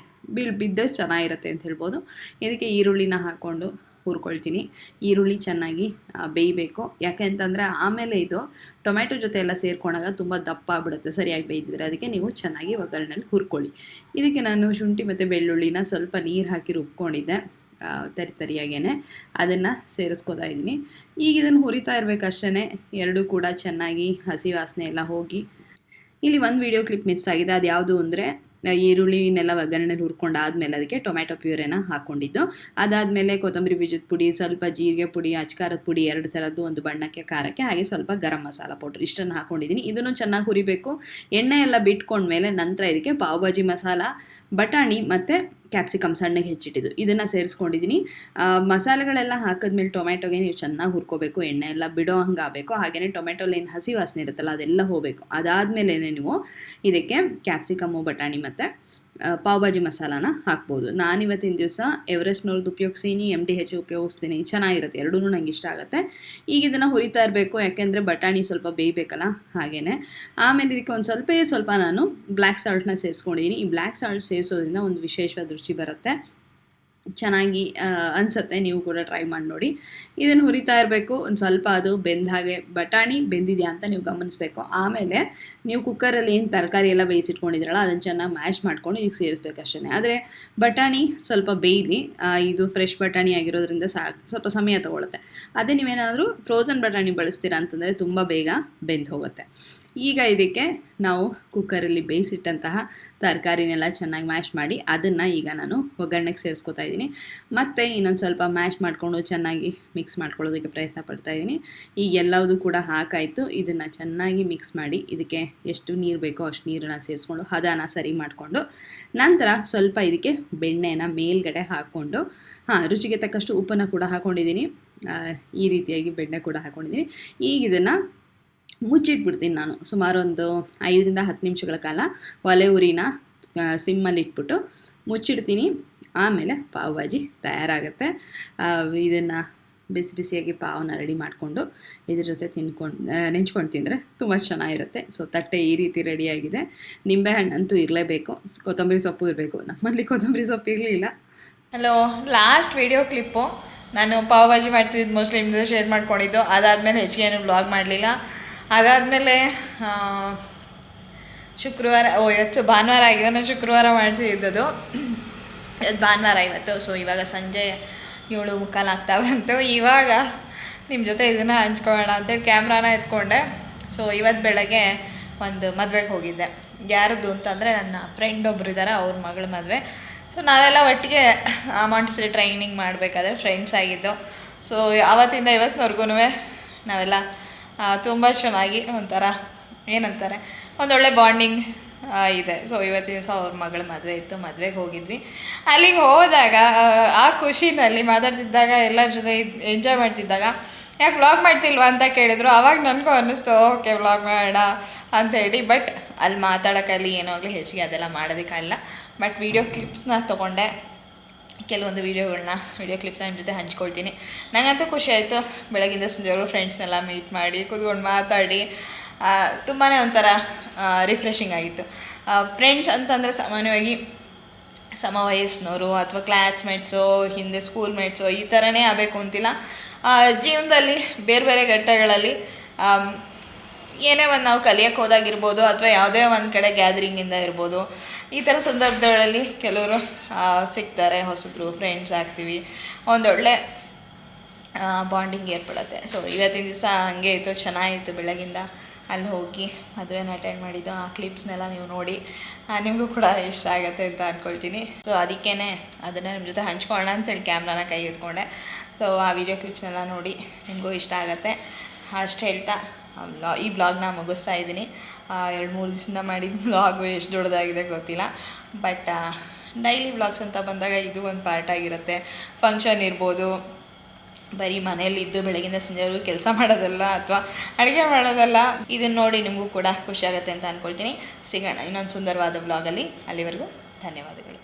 ಬಿದ್ದರೆ ಚೆನ್ನಾಗಿರುತ್ತೆ ಅಂತ ಹೇಳ್ಬೋದು. ಇದಕ್ಕೆ ಈರುಳ್ಳಿನ ಹಾಕ್ಕೊಂಡು ಹುರ್ಕೊಳ್ತೀನಿ. ಈರುಳ್ಳಿ ಚೆನ್ನಾಗಿ ಬೇಯಬೇಕು, ಯಾಕೆ ಅಂತಂದರೆ ಆಮೇಲೆ ಇದು ಟೊಮೆಟೊ ಜೊತೆ ಎಲ್ಲ ಸೇರ್ಕೊಂಡಾಗ ತುಂಬ ದಪ್ಪ ಆಗ್ಬಿಡುತ್ತೆ ಸರಿಯಾಗಿ ಬೇಯ್ದಿದ್ರೆ. ಅದಕ್ಕೆ ನೀವು ಚೆನ್ನಾಗಿ ಒಗ್ಗರಣೆಯಲ್ಲಿ ಹುರ್ಕೊಳ್ಳಿ. ಇದಕ್ಕೆ ನಾನು ಶುಂಠಿ ಮತ್ತು ಬೆಳ್ಳುಳ್ಳಿನ ಸ್ವಲ್ಪ ನೀರು ಹಾಕಿ ರುಬ್ಕೊಂಡಿದ್ದೆ ತರಿಯಾಗೇ, ಅದನ್ನು ಸೇರಿಸ್ಕೊತಾ ಇದ್ದೀನಿ. ಈಗ ಇದನ್ನು ಹುರಿತಾ ಇರಬೇಕಷ್ಟೇ, ಎರಡೂ ಕೂಡ ಚೆನ್ನಾಗಿ ಹಸಿ ವಾಸನೆ ಎಲ್ಲ ಹೋಗಿ. ಇಲ್ಲಿ ಒಂದು ವಿಡಿಯೋ ಕ್ಲಿಪ್ ಮಿಸ್ ಆಗಿದೆ, ಅದು ಯಾವುದು ಅಂದರೆ ಈರುಳ್ಳಿನೆಲ್ಲ ಒಗ್ಗರಣೆಲಿ ಹುರ್ಕೊಂಡಾದ್ಮೇಲೆ ಅದಕ್ಕೆ ಟೊಮೆಟೊ ಪ್ಯೂರೆನ ಹಾಕ್ಕೊಂಡಿದ್ದು. ಅದಾದಮೇಲೆ ಕೊತ್ತಂಬರಿ ಬೀಜದ ಪುಡಿ, ಸ್ವಲ್ಪ ಜೀರಿಗೆ ಪುಡಿ, ಅಚ್ಕಾರದ ಪುಡಿ 2 ಥರದ್ದು, ಒಂದು ಬಣ್ಣಕ್ಕೆ ಖಾರಕ್ಕೆ, ಹಾಗೆ ಸ್ವಲ್ಪ ಗರಂ ಮಸಾಲ ಪೌಡ್ರ್ ಇಷ್ಟನ್ನು ಹಾಕ್ಕೊಂಡಿದ್ದೀನಿ. ಇದನ್ನು ಚೆನ್ನಾಗಿ ಹುರಿಬೇಕು. ಎಣ್ಣೆ ಎಲ್ಲ ಬಿಟ್ಕೊಂಡ್ಮೇಲೆ ನಂತರ ಇದಕ್ಕೆ ಪಾವ್ ಭಾಜಿ ಮಸಾಲ, ಬಟಾಣಿ ಮತ್ತು ಕ್ಯಾಪ್ಸಿಕಮ್ ಸಣ್ಣಗೆ ಹೆಚ್ಚಿಟ್ಟಿದ್ದು ಇದನ್ನು ಸೇರಿಸ್ಕೊಂಡಿದ್ದೀನಿ. ಮಸಾಲೆಗಳೆಲ್ಲ ಹಾಕಿದ್ಮೇಲೆ ಟೊಮೆಟೊಗೆ ನೀವು ಚೆನ್ನಾಗಿ ಹುರ್ಕೋಬೇಕು, ಎಣ್ಣೆ ಎಲ್ಲ ಬಿಡೋ ಹಂಗೆ ಆಗಬೇಕು. ಹಾಗೆಯೇ ಟೊಮೆಟೊಲ್ಲಿ ಏನು ಹಸಿ ವಾಸನೆ ಇರುತ್ತಲ್ಲ ಅದೆಲ್ಲ ಹೋಗಬೇಕು. ಅದಾದಮೇಲೆ ನೀವು ಇದಕ್ಕೆ ಕ್ಯಾಪ್ಸಿಕಮ್ಮು, ಬಟಾಣಿ ಮತ್ತು ಪಾವ್ ಭಾಜಿ ಮಸಾಲಾನ ಹಾಕ್ಬೋದು. ನಾನಿವತ್ತಿನ ದಿವಸ ಎವರೆಸ್ಟ್ನವ್ರದ್ದು ಉಪಯೋಗಿಸ್ತೀನಿ, MDH ಉಪಯೋಗಿಸ್ತೀನಿ, ಚೆನ್ನಾಗಿರುತ್ತೆ, ಎರಡೂ ನಂಗೆ ಇಷ್ಟ ಆಗುತ್ತೆ. ಈಗ ಇದನ್ನು ಹುರಿತಾ ಇರಬೇಕು, ಯಾಕೆಂದರೆ ಬಟಾಣಿ ಸ್ವಲ್ಪ ಬೇಯಬೇಕಲ್ಲ. ಹಾಗೆಯೇ ಆಮೇಲೆ ಇದಕ್ಕೆ ಒಂದು ಸ್ವಲ್ಪ ನಾನು ಬ್ಲ್ಯಾಕ್ ಸಾಲ್ಟ್ನ ಸೇರಿಸ್ಕೊಂಡಿದ್ದೀನಿ. ಈ ಬ್ಲ್ಯಾಕ್ ಸಾಲ್ಟ್ ಸೇರಿಸೋದ್ರಿಂದ ಒಂದು ವಿಶೇಷವಾದ ರುಚಿ ಬರುತ್ತೆ, ಚೆನ್ನಾಗಿ ಅನಿಸುತ್ತೆ. ನೀವು ಕೂಡ ಟ್ರೈ ಮಾಡಿ ನೋಡಿ. ಇದನ್ನು ಹುರಿತಾ ಇರಬೇಕು, ಒಂದು ಸ್ವಲ್ಪ ಅದು ಬೆಂದ ಹಾಗೆ ಬಟಾಣಿ ಬೆಂದಿದೆಯಾ ಅಂತ ನೀವು ಗಮನಿಸಬೇಕು. ಆಮೇಲೆ ನೀವು ಕುಕ್ಕರಲ್ಲಿ ಏನು ತರಕಾರಿ ಎಲ್ಲ ಬೇಯಿಸಿಟ್ಕೊಂಡಿದ್ರಲ್ಲ ಅದನ್ನು ಚೆನ್ನಾಗಿ ಮ್ಯಾಶ್ ಮಾಡ್ಕೊಂಡು ಈಗ ಸೇರಿಸ್ಬೇಕಷ್ಟೇ. ಆದರೆ ಬಟಾಣಿ ಸ್ವಲ್ಪ ಬೇಯಲಿ, ಇದು ಫ್ರೆಶ್ ಬಟಾಣಿ ಆಗಿರೋದ್ರಿಂದ ಸ್ವಲ್ಪ ಸಮಯ ತೊಗೊಳುತ್ತೆ. ಅದೇ ನೀವೇನಾದರೂ ಫ್ರೋಝನ್ ಬಟಾಣಿ ಬಳಸ್ತೀರಾ ಅಂತಂದರೆ ತುಂಬ ಬೇಗ ಬೆಂದು ಹೋಗುತ್ತೆ. ಈಗ ಇದಕ್ಕೆ ನಾವು ಕುಕ್ಕರಲ್ಲಿ ಬೇಯಿಸಿಟ್ಟಂತಹ ತರಕಾರಿನೆಲ್ಲ ಚೆನ್ನಾಗಿ ಮ್ಯಾಶ್ ಮಾಡಿ ಅದನ್ನು ಈಗ ನಾನು ಒಗ್ಗರಣೆಗೆ ಸೇರಿಸ್ಕೊತಾ ಇದ್ದೀನಿ. ಮತ್ತು ಇನ್ನೊಂದು ಸ್ವಲ್ಪ ಮ್ಯಾಶ್ ಮಾಡಿಕೊಂಡು ಚೆನ್ನಾಗಿ ಮಿಕ್ಸ್ ಮಾಡ್ಕೊಳ್ಳೋದಕ್ಕೆ ಪ್ರಯತ್ನ ಪಡ್ತಾಯಿದ್ದೀನಿ. ಈಗ ಎಲ್ಲವೂ ಕೂಡ ಹಾಕಾಯಿತು. ಇದನ್ನು ಚೆನ್ನಾಗಿ ಮಿಕ್ಸ್ ಮಾಡಿ ಇದಕ್ಕೆ ಎಷ್ಟು ನೀರು ಬೇಕೋ ಅಷ್ಟು ನೀರನ್ನು ಸೇರಿಸ್ಕೊಂಡು ಹದನ ಸರಿ ಮಾಡಿಕೊಂಡು ನಂತರ ಸ್ವಲ್ಪ ಇದಕ್ಕೆ ಬೆಣ್ಣೆನ ಮೇಲ್ಗಡೆ ಹಾಕ್ಕೊಂಡು ರುಚಿಗೆ ತಕ್ಕಷ್ಟು ಉಪ್ಪನ್ನು ಕೂಡ ಹಾಕ್ಕೊಂಡಿದ್ದೀನಿ. ಈ ರೀತಿಯಾಗಿ ಬೆಣ್ಣೆ ಕೂಡ ಹಾಕ್ಕೊಂಡಿದ್ದೀನಿ. ಈಗ ಇದನ್ನು ಮುಚ್ಚಿಟ್ಬಿಡ್ತೀನಿ ನಾನು ಸುಮಾರು ಒಂದು 5 ರಿಂದ 10 ನಿಮಿಷಗಳ ಕಾಲ. ಒಲೆ ಉರಿನ ಸಿಮ್ಮಲ್ಲಿ ಇಟ್ಬಿಟ್ಟು ಮುಚ್ಚಿಡ್ತೀನಿ. ಆಮೇಲೆ ಪಾವ್ ಭಾಜಿ ತಯಾರಾಗುತ್ತೆ. ಇದನ್ನು ಬಿಸಿ ಬಿಸಿಯಾಗಿ ಪಾವನ್ನ ರೆಡಿ ಮಾಡಿಕೊಂಡು ಇದ್ರ ಜೊತೆ ನೆಂಚ್ಕೊಂಡು ತಿಂದರೆ ತುಂಬ ಚೆನ್ನಾಗಿರುತ್ತೆ. ಸೊ ತಟ್ಟೆ ಈ ರೀತಿ ರೆಡಿಯಾಗಿದೆ. ನಿಂಬೆಹಣ್ಣಂತೂ ಇರಲೇಬೇಕು, ಕೊತ್ತಂಬರಿ ಸೊಪ್ಪು ಇರಬೇಕು. ನಮ್ಮಲ್ಲಿ ಕೊತ್ತಂಬರಿ ಸೊಪ್ಪು ಇರಲಿಲ್ಲ. ಹಲೋ, ಲಾಸ್ಟ್ ವಿಡಿಯೋ ಕ್ಲಿಪ್ಪು ನಾನು ಪಾವ್ ಭಾಜಿ ಮಾಡ್ತಿದ್ದು ಮೋಸ್ಟ್ಲಿ ನಿಮ್ಮ ಜೊತೆ ಶೇರ್ ಮಾಡ್ಕೊಂಡಿದ್ದು. ಅದಾದಮೇಲೆ ಹೆಚ್ಚಿಗೆ ಏನು ವ್ಲಾಗ್ ಮಾಡಲಿಲ್ಲ. ಅದಾದಮೇಲೆ ಶುಕ್ರವಾರ, ಇವತ್ತು ಭಾನುವಾರ ಆಗಿದೆ, ನಾನು ಶುಕ್ರವಾರ ಮಾಡ್ತಿದ್ದದ್ದು. ಇವತ್ತು ಭಾನುವಾರ ಇವತ್ತು. ಸೊ ಇವಾಗ ಸಂಜೆ 7:45 ಆಗ್ತಾ ಬಂತು. ಇವಾಗ ನಿಮ್ಮ ಜೊತೆ ಇದನ್ನು ಹಂಚ್ಕೊಳ್ಳೋಣ ಅಂತೇಳಿ ಕ್ಯಾಮ್ರಾನ ಎತ್ಕೊಂಡೆ. ಸೊ ಇವತ್ತು ಬೆಳಗ್ಗೆ ಒಂದು ಮದುವೆಗೆ ಹೋಗಿದ್ದೆ. ಯಾರದ್ದು ಅಂತಂದರೆ ನನ್ನ ಫ್ರೆಂಡ್ ಒಬ್ರು ಇದ್ದಾರೆ, ಅವ್ರ ಮಗಳ ಮದುವೆ. ಸೊ ನಾವೆಲ್ಲ ಒಟ್ಟಿಗೆ ಮಾಂಟೆಸರಿ ಟ್ರೈನಿಂಗ್ ಮಾಡಬೇಕಾದ್ರೆ ಫ್ರೆಂಡ್ಸ್ ಆಗಿದ್ದು. ಸೊ ಆವತ್ತಿಂದ ಇವತ್ತಿನವರೆಗೂ ನಾವೆಲ್ಲ ತುಂಬ ಚೆನ್ನಾಗಿ ಒಂಥರ ಏನಂತಾರೆ ಒಂದೊಳ್ಳೆ ಬಾಂಡಿಂಗ್ ಇದೆ. ಸೊ ಇವತ್ತಿನ ದಿವಸ ಅವ್ರ ಮಗಳ ಮದುವೆ ಇತ್ತು, ಮದುವೆಗೆ ಹೋಗಿದ್ವಿ. ಅಲ್ಲಿಗೆ ಹೋದಾಗ ಆ ಖುಷಿನಲ್ಲಿ ಮಾತಾಡ್ತಿದ್ದಾಗ ಎಲ್ಲರ ಜೊತೆ ಎಂಜಾಯ್ ಮಾಡ್ತಿದ್ದಾಗ ಯಾಕೆ ವ್ಲಾಗ್ ಮಾಡ್ತಿಲ್ವಾ ಅಂತ ಕೇಳಿದ್ರು. ಆವಾಗ ನನಗೂ ಅನ್ನಿಸ್ತು ಓಕೆ ವ್ಲಾಗ್ ಮಾಡೋಣ ಅಂಥೇಳಿ. ಬಟ್ ಅಲ್ಲಿ ಮಾತಾಡೋಕ್ಕಲ್ಲಿ ಏನೋ ಆಗಲಿ ಹೆಚ್ಚಿಗೆ ಅದೆಲ್ಲ ಮಾಡೋದಕ್ಕಾಗಲ್ಲ. ಬಟ್ ವೀಡಿಯೋ ಕ್ಲಿಪ್ಸ್ನ ತೊಗೊಂಡೆ, ಕೆಲವೊಂದು ವೀಡಿಯೋ ಕ್ಲಿಪ್ಸ್ನ ನಿಮ್ಮ ಜೊತೆ ಹಂಚ್ಕೊಳ್ತೀನಿ. ನನಗಂತೂ ಖುಷಿ ಆಯಿತು. ಬೆಳಗಿಂದ ಸಂಜೆವರೆಗೂ ಫ್ರೆಂಡ್ಸ್ನೆಲ್ಲ ಮೀಟ್ ಮಾಡಿ ಕೂತ್ಕೊಂಡು ಮಾತಾಡಿ ತುಂಬಾ ಒಂಥರ ರಿಫ್ರೆಶಿಂಗ್ ಆಗಿತ್ತು. ಫ್ರೆಂಡ್ಸ್ ಅಂತಂದರೆ ಸಾಮಾನ್ಯವಾಗಿ ಸಮವಯಸ್ಸಿನವರು ಅಥವಾ ಕ್ಲಾಸ್ಮೇಟ್ಸು, ಹಿಂದೆ ಸ್ಕೂಲ್ ಮೇಟ್ಸು ಈ ಥರನೇ ಆಗಬೇಕು ಅಂತಿಲ್ಲ. ಜೀವನದಲ್ಲಿ ಬೇರೆ ಬೇರೆ ಘಟ್ಟಗಳಲ್ಲಿ ಏನೇ ಒಂದು ನಾವು ಕಲಿಯೋಕ್ಕೆ ಹೋದಾಗಿರ್ಬೋದು ಅಥವಾ ಯಾವುದೇ ಒಂದು ಕಡೆ ಗ್ಯಾದರಿಂಗಿಂದ ಇರ್ಬೋದು, ಈ ಥರ ಸಂದರ್ಭಗಳಲ್ಲಿ ಕೆಲವರು ಸಿಗ್ತಾರೆ, ಹೊಸಬ್ರು ಫ್ರೆಂಡ್ಸ್ ಆಗ್ತೀವಿ, ಒಂದೊಳ್ಳೆ ಬಾಂಡಿಂಗ್ ಏರ್ಪಡುತ್ತೆ. ಸೊ ಇವತ್ತಿನ ದಿವಸ ಹಂಗೆ ಇತ್ತು, ಚೆನ್ನಾಗಿತ್ತು. ಬೆಳಗಿಂದ ಅಲ್ಲಿ ಹೋಗಿ ಮದುವೆನ ಅಟೆಂಡ್ ಮಾಡಿದ್ದು, ಆ ಕ್ಲಿಪ್ಸ್ನೆಲ್ಲ ನೀವು ನೋಡಿ ನಿಮಗೂ ಕೂಡ ಇಷ್ಟ ಆಗುತ್ತೆ ಅಂತ ಅಂದ್ಕೊಳ್ತೀನಿ. ಸೊ ಅದಕ್ಕೇ ಅದನ್ನು ನಿಮ್ಮ ಜೊತೆ ಹಂಚ್ಕೊಳ್ಳೋಣ ಅಂತೇಳಿ ಕ್ಯಾಮ್ರಾನ ಕೈ ಎತ್ಕೊಂಡೆ. ಸೊ ಆ ವಿಡಿಯೋ ಕ್ಲಿಪ್ಸ್ನೆಲ್ಲ ನೋಡಿ ನಿಮಗೂ ಇಷ್ಟ ಆಗುತ್ತೆ ಅಷ್ಟು ಹೇಳ್ತಾ ಈ ಬ್ಲಾಗ್ನ ಮುಗಿಸ್ತಾ ಇದ್ದೀನಿ. 2-3 ದಿವಸದಿಂದ ಮಾಡಿದ ಬ್ಲಾಗು ಎಷ್ಟು ದೊಡ್ಡದಾಗಿದೆ ಗೊತ್ತಿಲ್ಲ, ಬಟ್ ಡೈಲಿ ಬ್ಲಾಗ್ಸ್ ಅಂತ ಬಂದಾಗ ಇದು ಒಂದು ಪಾರ್ಟ್ ಆಗಿರುತ್ತೆ. ಫಂಕ್ಷನ್ ಇರ್ಬೋದು, ಬರೀ ಮನೇಲಿದ್ದು ಬೆಳಗಿಂದ ಸಂಜೆವರೆಗೂ ಕೆಲಸ ಮಾಡೋದಲ್ಲ ಅಥವಾ ಅಡುಗೆ ಮಾಡೋದಲ್ಲ, ಇದನ್ನು ನೋಡಿ ನಿಮಗೂ ಕೂಡ ಖುಷಿಯಾಗುತ್ತೆ ಅಂತ ಅಂದ್ಕೊಳ್ತೀನಿ. ಸಿಗೋಣ ಇನ್ನೊಂದು ಸುಂದರವಾದ ಬ್ಲಾಗಲ್ಲಿ. ಅಲ್ಲಿವರೆಗೂ ಧನ್ಯವಾದಗಳು.